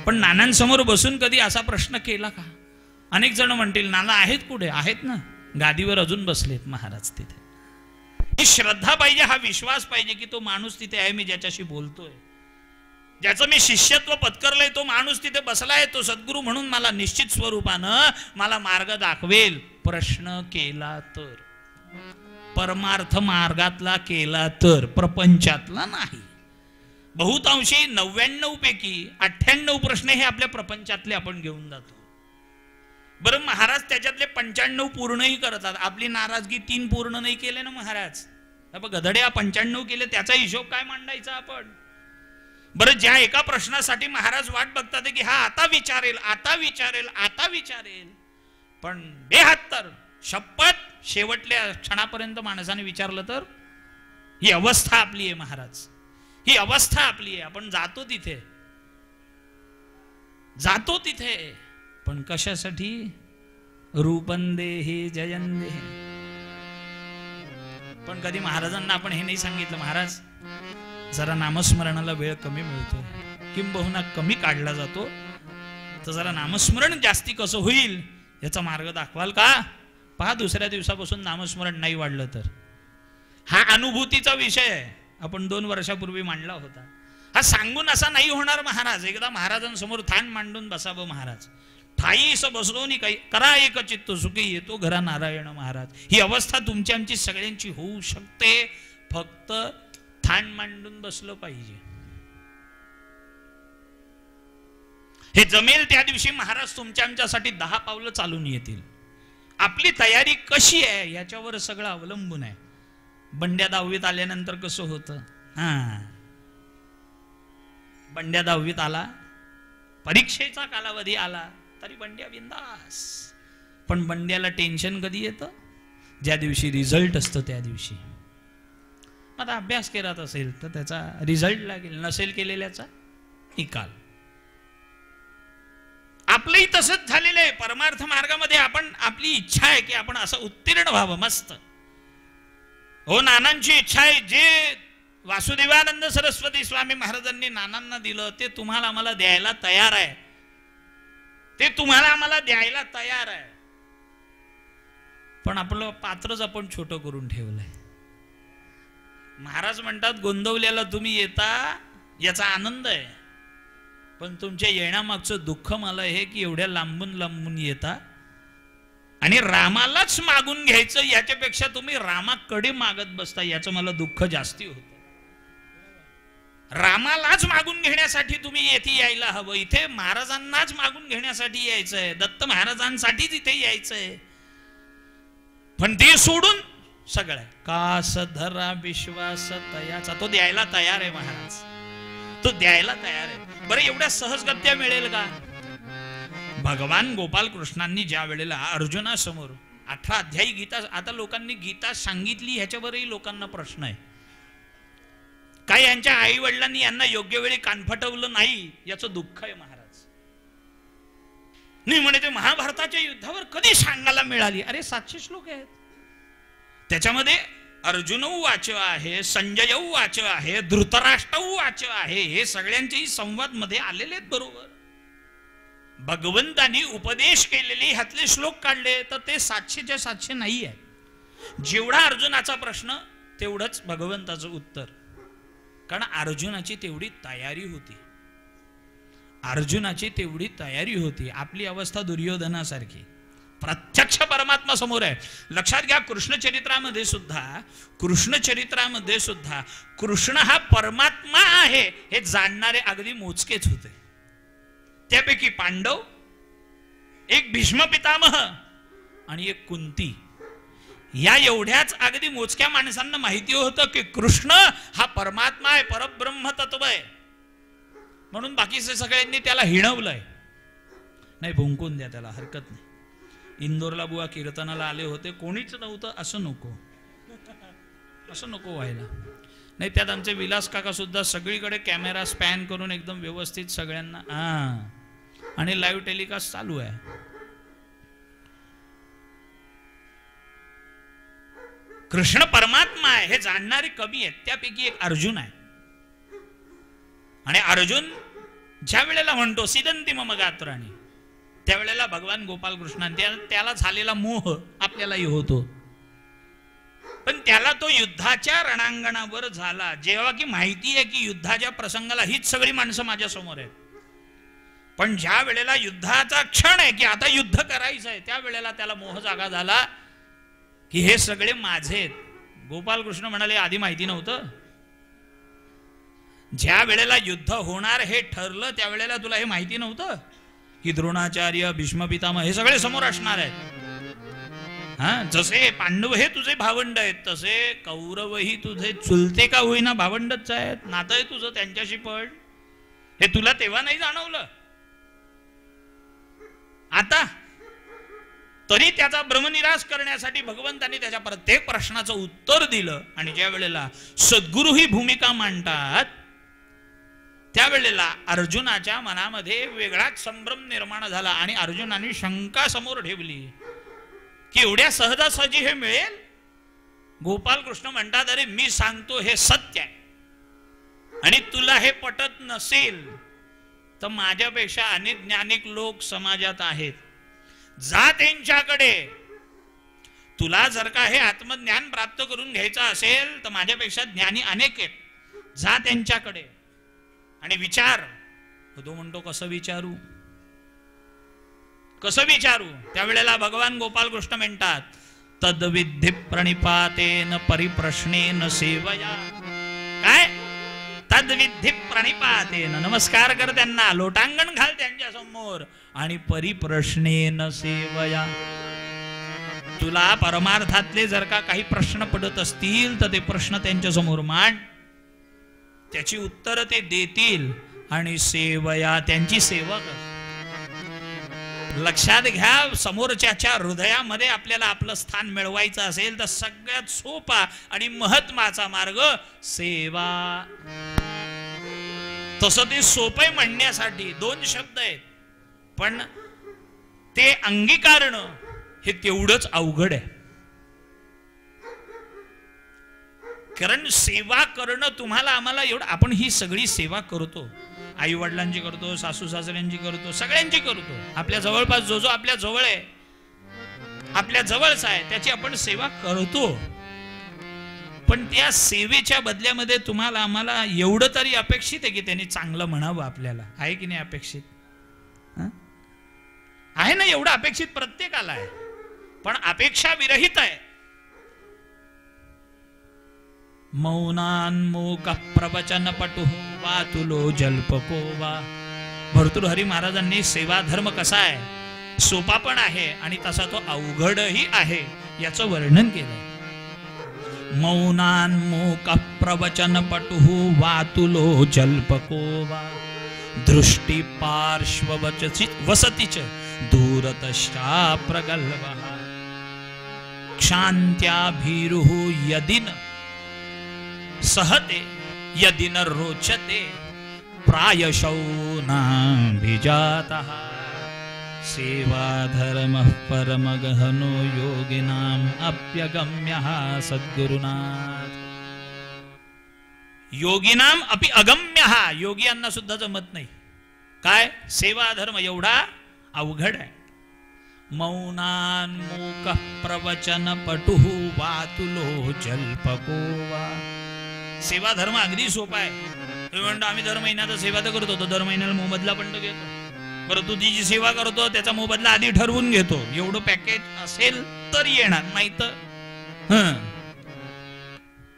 पण नानांसमोर बसून कधी असा प्रश्न केला का? अनेक जण म्हणतील नाना आहेत कुठे? आहेत ना, गादीवर अजून बसलेत महाराज. तिथे ही श्रद्धा पाहिजे, हा विश्वास पाहिजे की तो माणूस तिथे आहे, मी ज्याच्याशी बोलतोय, ज्याचं मी शिष्यत्व पत्करलंय तो माणूस तिथे बसलाय, तो सद्गुरू म्हणून मला निश्चित स्वरूपानं मला मार्ग दाखवेल. प्रश्न केला तर, परमार्थ मार्गातला केला तर, प्रपंचातला नाही. बहुतांशी 99 पैकी 98 प्रश्न हे आपल्या प्रपंचातले आपण घेऊन जातो. बरं महाराज त्याच्यातले 95 पूर्णही करतात. आपली नाराजगी 3 पूर्ण नाही केले ना महाराज, गधड्या 95 केले, त्याचा हिशोब काय मांडायचा आपण? बरं ज्या एका प्रश्नासाठी महाराज वाट बघतात की हा आता विचारेल, आता विचारेल, आता विचारेल, पण बेहत्तर शपथ शेवटल्या क्षणापर्यंत माणसाने विचारलं तर, ही अवस्था आपली आहे महाराज, ही अवस्था आपली आहे. आपण जातो तिथे, जातो तिथे, पण कशासाठी? रूपंदेही जयंदेही. पण कधी महाराजांना आपण हे नाही सांगितलं, महाराज जरा नामस्मरणाला वेळ कमी मिळतो, किंबहुना कमी काढला जातो, तर जरा नामस्मरण जास्ती कसं होईल याचा मार्ग दाखवाल का? पहा, दुसऱ्या दिवसापासून नामस्मरण नाही वाढलं तर. हा अनुभूतीचा विषय आहे, आपण 2 वर्षापूर्वी मांडला होता. हा सांगून असा नाही होणार महाराज. एकदा महाराजांसमोर थान मांडून बसावं महाराज. ठाईस बसलो नि काही करा एक चित्त सुखी येतो घरा नारायण महाराज. ही अवस्था तुमची आमची सगळ्यांची होऊ शकते, फक्त थान मांडून बसलं पाहिजे. हे जमेल त्या दिवशी महाराज तुमच्या आमच्यासाठी 10 पावलं चालून येतील. आपली तयारी कशी आहे याच्यावर सगळं अवलंबून आहे. बंड्या 10वीत आल्यानंतर कसं होतं? बंड्या 10वीत आला, परीक्षेचा कालावधी आला तरी बंड्या बिंदास. पण बंड्याला टेन्शन कधी येतं? ज्या दिवशी रिझल्ट असतं त्या दिवशी. आता अभ्यास करत असेल तर त्याचा रिझल्ट लागेल, नसेल केलेल्याचा निकाल. आपलंही तसंच झालेलं आहे. परमार्थ मार्गामध्ये आपण आपली इच्छा आहे की आपण असं उत्तीर्ण व्हावं. मस्त हो, नानांची इच्छा आहे. जे वासुदेवानंद सरस्वती स्वामी महाराजांनी नानांना दिलं ते तुम्हाला आम्हाला द्यायला तयार आहे, ते तुम्हाला आम्हाला द्यायला तयार आहे. पण आपलं पात्रच आपण छोटं करून ठेवलंय. महाराज म्हणतात गोंदवल्याला तुम्ही येता याचा आनंद आहे, पण तुमच्या येण्यामागचं दुःख मला हे की एवढ्या लांबून लांबून येता आणि रामालाच मागून घ्यायचं, याच्यापेक्षा तुम्ही रामाकडे मागत बसता, याचं मला दुःख जास्ती होतं. रामालाच मागून घेण्यासाठी तुम्ही येथे यायला हवं. इथे महाराजांनाच मागून घेण्यासाठी यायचंय, दत्त महाराजांसाठीच इथे यायचंय. पण ते सोडून सगळं कास धरा विश्वास तयाचा, तो द्यायला तयार आहे महाराज, तो द्यायला तयार आहे. बरं एवढ्या सहजगत्या मिळेल का? भगवान गोपाल कृष्णांनी ज्या वेळेला अर्जुनासमोर 18 अध्यायी गीता, आता लोकांनी गीता सांगितली ह्याच्यावरही लोकांना प्रश्न आहे, काय यांच्या आई वडिलांनी यांना योग्य वेळी कानफटवलं नाही, याचं दुःख आहे महाराज. नाही म्हणे ते महाभारताच्या युद्धावर कधी सांगायला मिळाली. अरे 700 श्लोक आहेत, त्याच्यामध्ये अर्जुन वाच आहे, संजय वाच आहे, धृतराष्ट्र वाच आहे, हे सगळ्यांचेही संवाद मध्ये आलेले आहेत. बरोबर भगवंतांनी उपदेश केलेले ह्यातले श्लोक काढले तर ते 700च्या 700 नाही आहे. जेवढा अर्जुनाचा प्रश्न तेवढंच भगवंताचं उत्तर, कारण अर्जुनाची तेवढी तयारी होती, अर्जुनाची तेवढी तयारी होती. आपली अवस्था दुर्योधनासारखी, प्रत्यक्ष परमात्मा समोर आहे. लक्षात घ्या, कृष्णचरित्रामध्ये सुद्धा कृष्ण हा परमात्मा आहे हे जाणणारे अगदी मोजकेच होते. त्यापैकी पांडव, एक भीष्म पितामह आणि एक कुंती, या एवढ्याच अगदी मोजक्या माणसांना माहिती होतं की कृष्ण हा परमात्मा आहे, परब्रह्म तत्व आहे. म्हणून बाकीचे सगळ्यांनी त्याला हिणवलंय. नाही भुंकून द्या त्याला, हरकत नाही. इंदोरला बुवा कीर्तनाला आले होते, कोणीच नव्हतं, असं नको व्हायला. नाही त्यात आमचे विलास काका सुद्धा सगळीकडे कॅमेरा स्पॅन करून एकदम व्यवस्थित सगळ्यांना, आणि लाईव्ह टेलिकास्ट चालू आहे. कृष्ण परमात्मा आहे हे जाणणारे कमी आहेत. त्यापैकी एक अर्जुन आहे, आणि अर्जुन ज्या वेळेला म्हणतो सिदंती मम गात्राणी, त्यावेळेला भगवान गोपाल कृष्णांनी त्याला झालेला मोह आपल्यालाही होतो, पण त्याला तो युद्धाच्या रणांगणावर झाला. जेव्हा की माहिती आहे की युद्धाच्या प्रसंगाला हीच सगळी माणसं माझ्या समोर आहेत, पण ज्या वेळेला युद्धाचा क्षण आहे की आता युद्ध करायचं आहे, त्या वेळेला त्याला मोह जागा झाला की हे सगळे माझे आहेत. गोपाल कृष्ण म्हणाले आधी माहिती नव्हतं? ज्या वेळेला युद्ध होणार हे ठरलं त्यावेळेला तुला हे माहिती नव्हतं की द्रोणाचार्य, भीष्म पितामह हे सगळे समोर असणार आहेत? जसे पांडव हे तुझे भावंड आहेत, तसे कौरवही तुझे चुलते का होईना भावंडच आहेत, नातं आहे तुझं त्यांच्याशी. पण हे तुला तेव्हा नाही जाणवलं. आता तरी त्याचा भ्रमनिराश करण्यासाठी भगवंतांनी त्याच्या प्रत्येक प्रश्नाचं उत्तर दिलं. आणि ज्या वेळेला सद्गुरू ही भूमिका मांडतात त्यावेळेला अर्जुनाच्या मनामध्ये वेगळाच संभ्रम निर्माण झाला, आणि अर्जुनाने शंका समोर ठेवली की एवढ्या सहजासहजी हे मिळेल? गोपाल कृष्ण म्हणतात अरे मी सांगतो हे सत्य आहे, आणि तुला हे पटत नसेल तर माझ्यापेक्षा अनेक ज्ञानिक लोक समाजात आहेत, जा त्यांच्याकडे. तुला जर का हे आत्मज्ञान प्राप्त करून घ्यायचं असेल तर माझ्यापेक्षा ज्ञानी अनेक आहेत, जा त्यांच्याकडे आणि विचार. तो म्हणतो कसं विचारू? त्यावेळेला भगवान गोपाल कृष्ण म्हणतात तद्विद्धि प्रणिपातेन परिप्रश्नेन सेवया. काय? तद्विद्धि प्रणिपातेन, नमस्कार कर त्यांना, लोटांगण घाल त्यांच्या समोर, आणि परिप्रश्नेन सेवया. तुला परमार्थातले जर का काही प्रश्न पडत असतील तर ते प्रश्न त्यांच्या समोर मांड, त्याची उत्तर ते देतील, आणि सेवया, त्यांची सेवा कर. लक्षात घ्या, समोरच्याच्या हृदयामध्ये आपल्याला आपलं स्थान मिळवायचं असेल तर सगळ्यात सोपा आणि महत्वाचा मार्ग सेवा. तसं ते सोपे म्हणण्यासाठी 2 शब्द आहेत, पण ते अंगीकारणं हे तेवढंच अवघड आहे. कारण सेवा करणं तुम्हाला आम्हाला एवढं, आपण ही सगळी सेवा करतो, आई वडिलांची करतो, सासू सासऱ्यांची करतो, सगळ्यांची करतो. आपल्या जवळपास जो जो आपल्या जवळ आहे, आपल्या जवळचा आहे त्याची आपण सेवा करतो. पण त्या सेवेच्या बदल्यामध्ये तुम्हाला आम्हाला एवढं तरी अपेक्षित आहे की त्यांनी चांगलं म्हणावं आपल्याला. आहे की नाही अपेक्षित? आहे ना, एवढं अपेक्षित प्रत्येकाला आहे. पण अपेक्षा विरहित आहे. मौनान्मुख प्रवचन पटु वातुलो जल्पको वा. भर्तृहरी महाराजांनी सेवा धर्म कसा आहे, सोपा पण आहे आणि तसा तो अवघडही आहे, याचं वर्णन केलंय. मौनान्मुख प्रवचन पटु वातुलो जल्पको वा. दृष्टी पार्श्ववचसि वसतिच दूरतश्चा प्रगल्भः. क्षान्त्या भीरुः यदिन सहते यदिन रोचते प्रायशौ नाभिजातः. सेवा धर्मः परमगहनो योगिनाम् अप्यगम्यः सद्गुरुनाथ. योगिनाम अपि अगम्यः. योगियांना सुद्धा जमत नाही. काय? सेवा धर्म एवढा अवघड आहे. मौनान्मुख प्रवचन पटुः वातुलो जल्पको वा. सेवा धर्म अगदी सोपा आहे. तुम्ही म्हणतो आम्ही दर महिन्याचा सेवा तर करतो, तो दर महिन्याला मोबदला पण घेतो. बरं, तू जी सेवा करतो त्याचा मोबदला आधी ठरवून घेतो. एवढं पॅकेज असेल तर येणार, नाही तर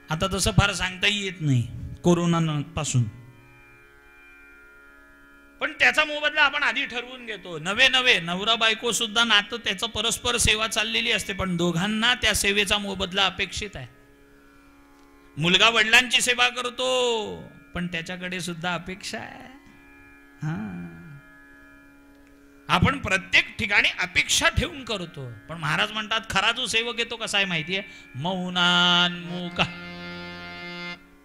आता तसं फार सांगताही येत नाही कोरोना पासून. पण त्याचा मोबदला आपण आधी ठरवून घेतो. नवे नवे नवरा बायको सुद्धा नातं त्याचं परस्पर सेवा चाललेली असते, पण दोघांना त्या सेवेचा मोबदला अपेक्षित आहे. मुलगा वडिलांची सेवा करतो, पण त्याच्याकडे सुद्धा अपेक्षा आहे. आपण प्रत्येक ठिकाणी अपेक्षा ठेवून करतो. पण महाराज म्हणतात खरा जो सेवक आहे तो कसा आहे माहितीये? मौनान्मुख.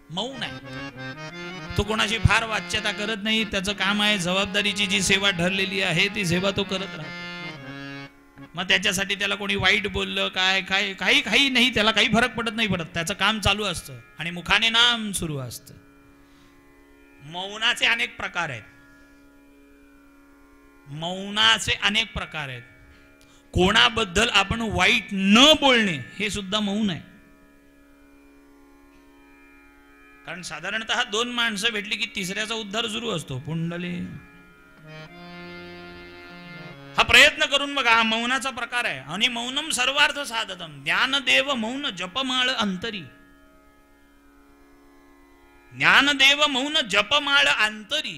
मौन आहे तो, कोणाशी फार वाच्यता करत नाही. त्याचं काम आहे जबाबदारीची जी सेवा ठरलेली आहे ती सेवा तो करत राहतो. मग त्याच्यासाठी त्याला कोणी वाईट बोललं काय काय काही काही नाही, त्याला काही फरक पडत नाही. त्याचं काम चालू असतं आणि मुखाने नाम सुरू असतं. मौनाचे अनेक प्रकार आहेत. मौनाचे अनेक प्रकार आहेत. कोणाबद्दल आपण वाईट न बोलणे हे सुद्धा मौन आहे. कारण साधारणतः दोन माणसं भेटली की तिसऱ्याचा उद्धार सुरू असतो. पुंडली हा प्रयत्न करून बघा. हा मौनाचा प्रकार आहे. आणि मौनम सर्वार्थ साधतम. ज्ञानदेव मौन जपमाळ अंतरी. ज्ञानदेव मौन जपमाळ अंतरी.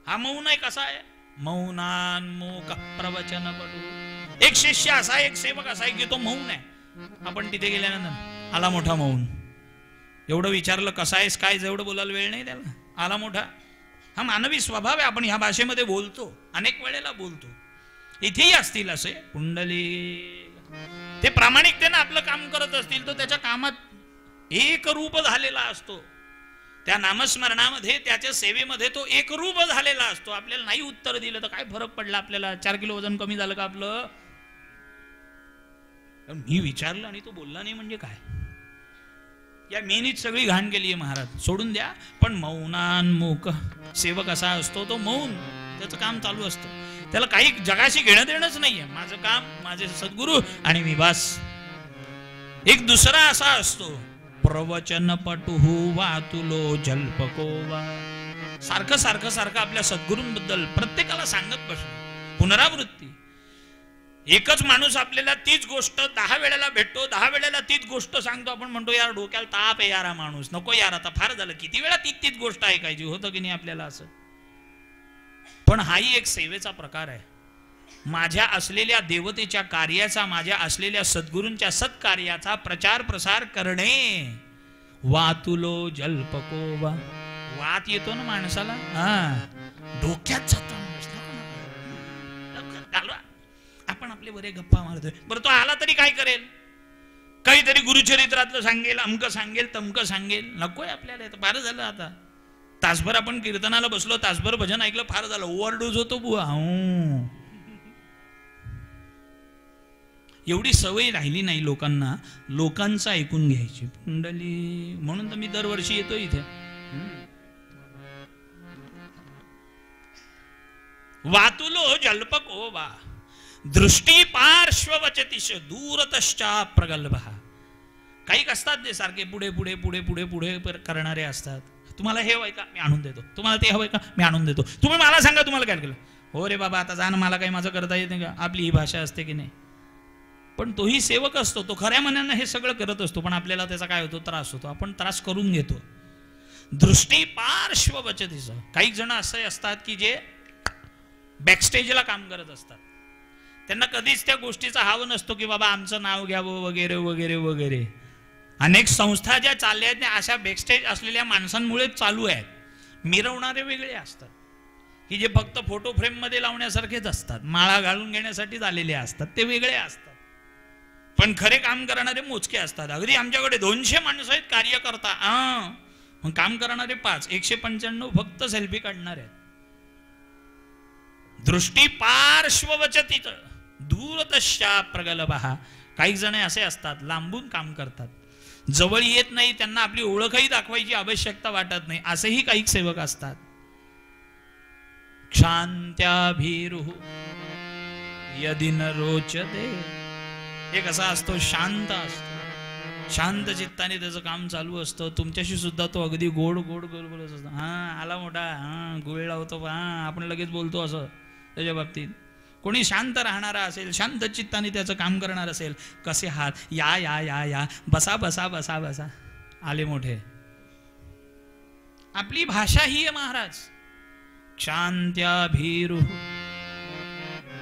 हा मौन आहे. कसा आहे? मौनान्मुख प्रवचन पटु. एक शिष्य असा, एक सेवक असा आहे की तो मौन आहे. आपण तिथे गेल्यानंतर आला मोठा मौन. एवढं विचारलं कसा आहेस काय, जेवढं बोलायला वेळ नाही त्याला. आला मोठा. हा मानवी स्वभाव आहे. आपण ह्या भाषेमध्ये बोलतो, अनेक वेळेला बोलतो. इथेही असतील असे पुंडली. ते प्रामाणिकतेने आपलं काम करत असतील तर त्याच्या कामात एक रूप झालेला असतो. त्या नामस्मरणामध्ये, त्याच्या सेवेमध्ये तो एक रूप झालेला असतो. आपल्याला नाही उत्तर दिलं तर काय फरक पडला आपल्याला? 4 किलो वजन कमी झालं का आपलं? मी विचारलं आणि तो बोलला नाही म्हणजे काय? या मेनीच सगळी घाण केली आहे महाराज. सोडून द्या. पण मौनान्मुख सेवक असा असतो, तो मौन. त्याचं काम चालू असतं. त्याला काही जगाशी घेणं देणंच नाहीये. माझं काम, माझे सद्गुरू आणि मी बस. एक दुसरा असा असतो प्रवचन पटुहु वातुलो जल्पको वा. सारखं सारखं सारखं आपल्या सद्गुरूंबद्दल प्रत्येकाला सांगत बसणं. पुनरावृत्ती. एकच माणूस आपल्याला तीच गोष्ट 10 वेळेला भेटतो, 10 वेळेला तीच गोष्ट सांगतो. आपण म्हणतो यार डोक्याला ताप आहे यार, हा माणूस नको यार, आता फार झालं. किती वेळा तीच गोष्ट ऐकायची? होतं की नाही आपल्याला असं? पण हाही एक सेवेचा प्रकार आहे. माझ्या असलेल्या देवतेच्या कार्याचा, माझ्या असलेल्या सद्गुरूंच्या सत्कार्याचा प्रचार प्रसार करणे. वातुलो जल्पको वा. वात येतो ना माणसाला, डोक्यात जातो. आपण आपले बरे गप्पा मारतोय. बरं तो आला तरी काय करेल? काहीतरी गुरुचरित्रातलं सांगेल, अमकं सांगेल, तमकं सांगेल. नकोय आपल्याला. फार झालं. आता तासभर आपण कीर्तनाला बसलो, तासभर भजन ऐकलं, फार झालं. ओव्हरडोज होतो बुवा. एवढी सवय राहिली नाही लोकांना लोकांचं ऐकून घ्यायची. पुंडली. म्हणून तर मी दरवर्षी येतो इथे. वातुलो जल्पको वा. दृष्टी पार्श्ववचतिश दूरतश्चा प्रगल्भः. काही असतात ते सारखे पुढे पुढे पुढे पुढे पुढे करणारे असतात. तुम्हाला हे हवंय का, मी आणून देतो. तुम्हाला ते हवंय का, मी आणून देतो. तुम्ही मला सांगा तुम्हाला काय केलं. हो रे बाबा, आता जा ना, मला काही माझं करता येत नाही का. आपली ही भाषा असते की नाही. पण तोही सेवक असतो, तो खऱ्या मनानं हे सगळं करत असतो, पण आपल्याला त्याचा काय होतो, त्रास होतो. आपण त्रास करून घेतो. दृष्टी पार्श्ववचतीचं. काही जण असे असतात की जे बॅकस्टेजला काम करत असतात. त्यांना कधीच त्या गोष्टीचा हाव नसतो की बाबा आमचं नाव घ्यावं वगैरे वगैरे वगैरे. अनेक संस्था ज्या चालल्या आहेत अशा बॅकस्टेज असलेल्या माणसांमुळेच चालू आहेत. मिरवणारे वेगळे असतात की जे फक्त फोटो फ्रेम मध्ये लावण्यासारखेच असतात, माळा घालून घेण्यासाठीच आलेले असतात, ते वेगळे असतात. पण खरे काम करणारे मोजके असतात. अगदी आमच्याकडे 200 माणसं आहेत कार्यकर्ता, मग काम करणारे 5, 195 फक्त सेल्फी काढणारे आहेत. दृष्टी पार्श्ववचतीत दूरदर्शा प्रगल्भः. काही जण असे असतात, लांबून काम करतात, जवळ येत नाही, त्यांना आपली ओळखही दाखवायची आवश्यकता वाटत नाही. असेही काही सेवक असतात. क्षांत्याभिरुः यदि न रोचते. एक असा असतो, शांत असतो, शांत चित्ताने त्याचं काम चालू असतं. तुमच्याशी सुद्धा तो अगदी गोड गोड गोड बोलत असतो. आला मोठा, गुळ लावतो, आपण लगेच बोलतो असं. त्याच्या बाबतीत कोणी शांत राहणारा असेल, शांत चित्ताने त्याचं काम करणार असेल, कसे हात, या या या या, बसा बसा बसा बसा, आले मोठे. आपली भाषा ही आहे महाराज. क्षांत्याभिरुः.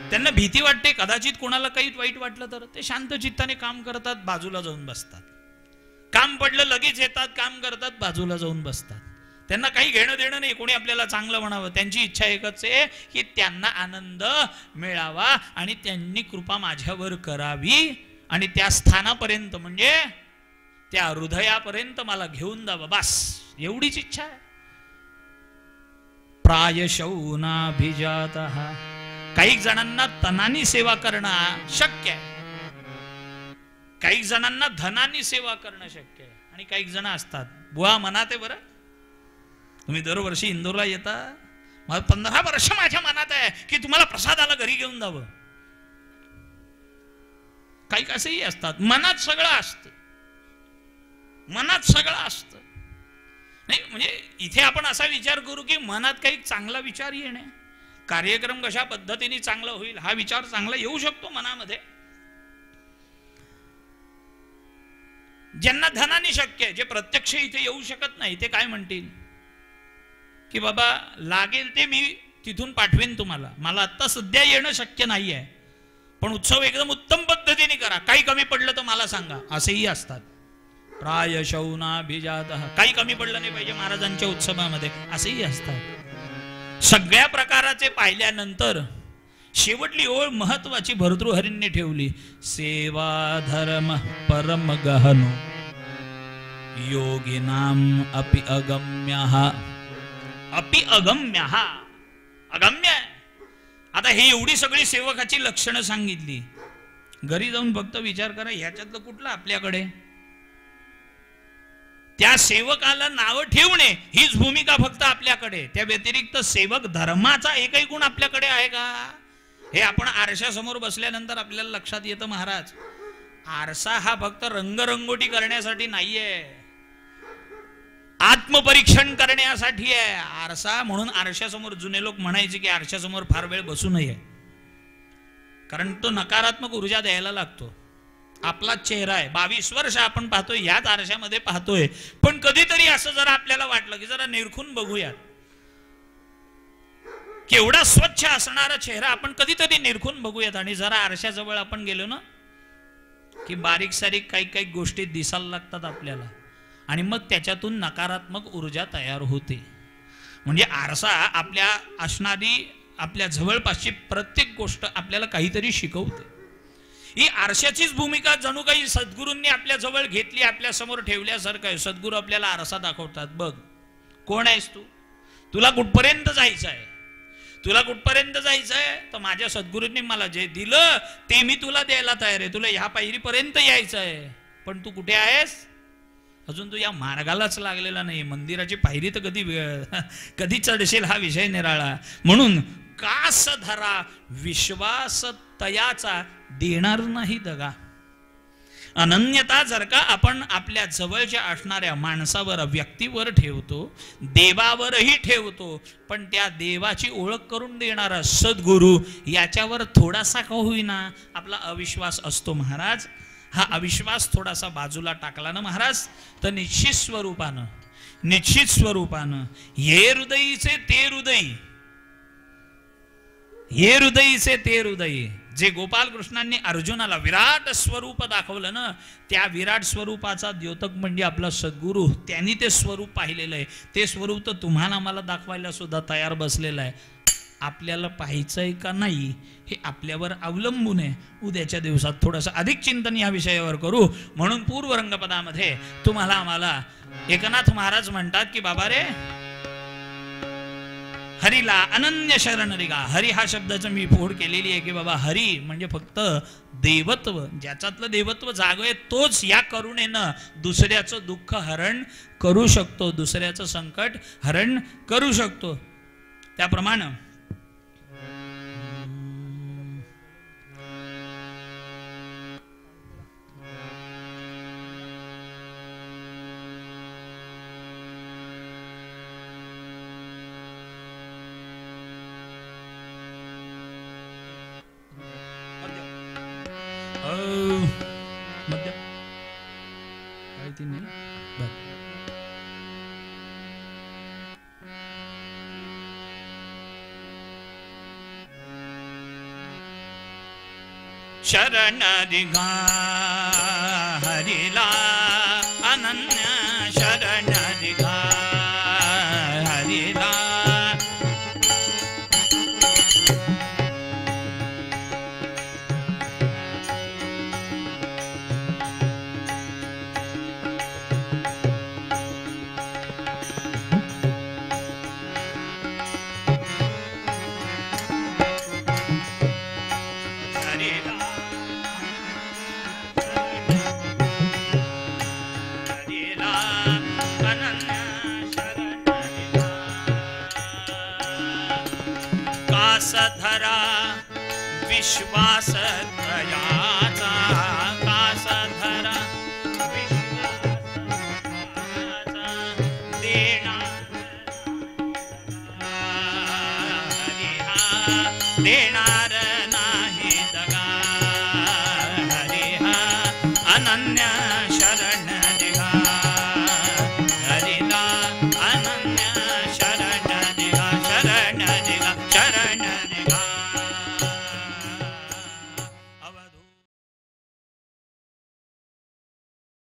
त्यांना भीती वाटते, कदाचित कोणाला काही वाईट वाटलं तर ते शांत चित्ताने काम करतात, बाजूला जाऊन बसतात. काम पडलं लगेच येतात, काम करतात, बाजूला जाऊन बसतात. त्यांना काही घेणं देणं नाही कोणी आपल्याला चांगलं म्हणावं. त्यांची इच्छा एकच आहे की त्यांना आनंद मिळावा आणि त्यांनी कृपा माझ्यावर करावी आणि त्या स्थानापर्यंत म्हणजे त्या हृदयापर्यंत मला घेऊन जावं, बस एवढीच इच्छा आहे. प्रायशौनाभिजातः. काही जणांना तनानी सेवा करणं शक्य आहे, काही जणांना धनानी सेवा करणं शक्य आहे. आणि काही जण असतात, बुवा मनात आहे बरं, तुम्ही दरवर्षी इंदोरला येता, मला 15 वर्ष माझ्या मनात आहे की तुम्हाला प्रसादाला घरी घेऊन जावं. काही असेही असतात, मनात सगळं असतं, मनात सगळं असतं. नाही म्हणजे इथे आपण असा विचार करू की मनात काही चांगला विचार येणे, कार्यक्रम कशा पद्धतीने चांगला होईल हा विचार चांगला येऊ शकतो मनामध्ये. ज्यांना धनाने शक्य आहे, जे प्रत्यक्ष इथे येऊ शकत नाही, ते काय म्हणतील की बाबा लागेल ते मी तिथून पाठवेन तुम्हाला, मला आता सध्या येणं शक्य नाही आहे, पण उत्सव एकदम उत्तम पद्धतीने करा, काही कमी पडलं तर मला सांगा. असेही असतात. प्रायशौनाभिजातः. काही कमी पडलं नाही पाहिजे महाराजांच्या उत्सवामध्ये, असेही असतात. सगळ्या प्रकाराचे पाहिल्यानंतर शेवटली ओळ महत्वाची भर्तृहरींनी ठेवली. सेवा धर्म परम गहनो योगिनाम अपि अगम्यः. अपि अगम्यः, अगम्य आहे. आता हे एवढी सगळी सेवकाची लक्षणं सांगितली. घरी जाऊन फक्त विचार करा ह्याच्यातलं कुठलं आपल्याकडे. त्या सेवकाला नाव ठेवणे हीच भूमिका फक्त आपल्याकडे. त्या व्यतिरिक्त सेवक धर्माचा एकही गुण आपल्याकडे आहे का, हे आपण आरशासमोर बसल्यानंतर आपल्याला लक्षात येतं महाराज. आरसा हा फक्त रंगरंगोटी करण्यासाठी नाहीये, आत्मपरीक्षण करण्यासाठी आहे आरसा. म्हणून आरशासमोर जुने लोक म्हणायचे की आरशासमोर फार वेळ बसू नये, कारण तो नकारात्मक ऊर्जा द्यायला लागतो. आपला चेहरा आहे, 22 वर्ष आपण पाहतोय, ह्याच आरशामध्ये पाहतोय, पण कधीतरी असं जरा आपल्याला वाटलं की जरा निरखून बघूयात, केवढा स्वच्छ असणारा चेहरा आपण कधीतरी निरखून बघूयात. आणि जरा आरशाजवळ आपण गेलो ना की बारीक सारीक काही काही गोष्टी दिसायला लागतात आपल्याला, आणि मग त्याच्यातून नकारात्मक ऊर्जा तयार होते. म्हणजे आरसा आपल्या असणारी आपल्या जवळपासची प्रत्येक गोष्ट आपल्याला काहीतरी शिकवते. ही आरशाचीच भूमिका जणू काही सद्गुरूंनी आपल्या जवळ घेतली, आपल्या समोर ठेवल्यासारखं आहे. सद्गुरू आपल्याला आरसा दाखवतात. बघ कोण आहेस तू, तुला कुठपर्यंत जायचं आहे, तुला कुठपर्यंत जायचं आहे, तर माझ्या सद्गुरूंनी मला जे दिलं ते मी तुला द्यायला तयार आहे. तुला ह्या पायरीपर्यंत यायचं आहे, पण तू कुठे आहेस, अजून तू या मार्गालाच लागलेला नाही. मंदिराची पायरी तर कधी चढशील हा विषय निराळा. म्हणून कास धरा विश्वास तयाचा देणार नाही दगा. अनन्यता जर का आपण आपल्या जवळच्या असणाऱ्या माणसावर, व्यक्तीवर ठेवतो, देवावरही ठेवतो, पण त्या देवाची ओळख करून देणारा सद्गुरू याच्यावर थोडासा का होईना आपला अविश्वास असतो महाराज. हा अविश्वास थोडासा बाजूला टाकला ना महाराज, तर निश्चित स्वरूपानं हे हृदयीचे ते हृदयी, हे हृदयीचे ते हृदयी, जे गोपाल कृष्णांनी अर्जुनाला विराट स्वरूप दाखवलं ना, त्या विराट स्वरूपाचा द्योतक म्हणजे आपला सद्गुरू. त्यांनी ते स्वरूप पाहिलेलं आहे. ते स्वरूप तर तुम्हाला मला दाखवायला सुद्धा तयार बसलेलं आहे. आपल्याला पाहायचंय का नाही हे आपल्यावर अवलंबून आहे. उद्याच्या दिवसात थोडंसं अधिक चिंतन या विषयावर करू. म्हणून पूर्व रंगपदामध्ये तुम्हाला आम्हाला एकनाथ महाराज म्हणतात की बाबा रे, हरीला अनन्य शरण रे गा. हरी हा शब्दाचं मी फोड केलेली आहे की बाबा हरी म्हणजे फक्त देवत्व, ज्याच्यातलं देवत्व जाग आहे तोच या करुणेनं दुसऱ्याचं दुःख हरण करू शकतो, दुसऱ्याचं संकट हरण करू शकतो. त्याप्रमाणे मध्य काय ती नाही शरण दिघा हरिला अनन्य शरण दिघा हरिला. धरा विश्वास दयाचा, कास धरा विश्वास देणार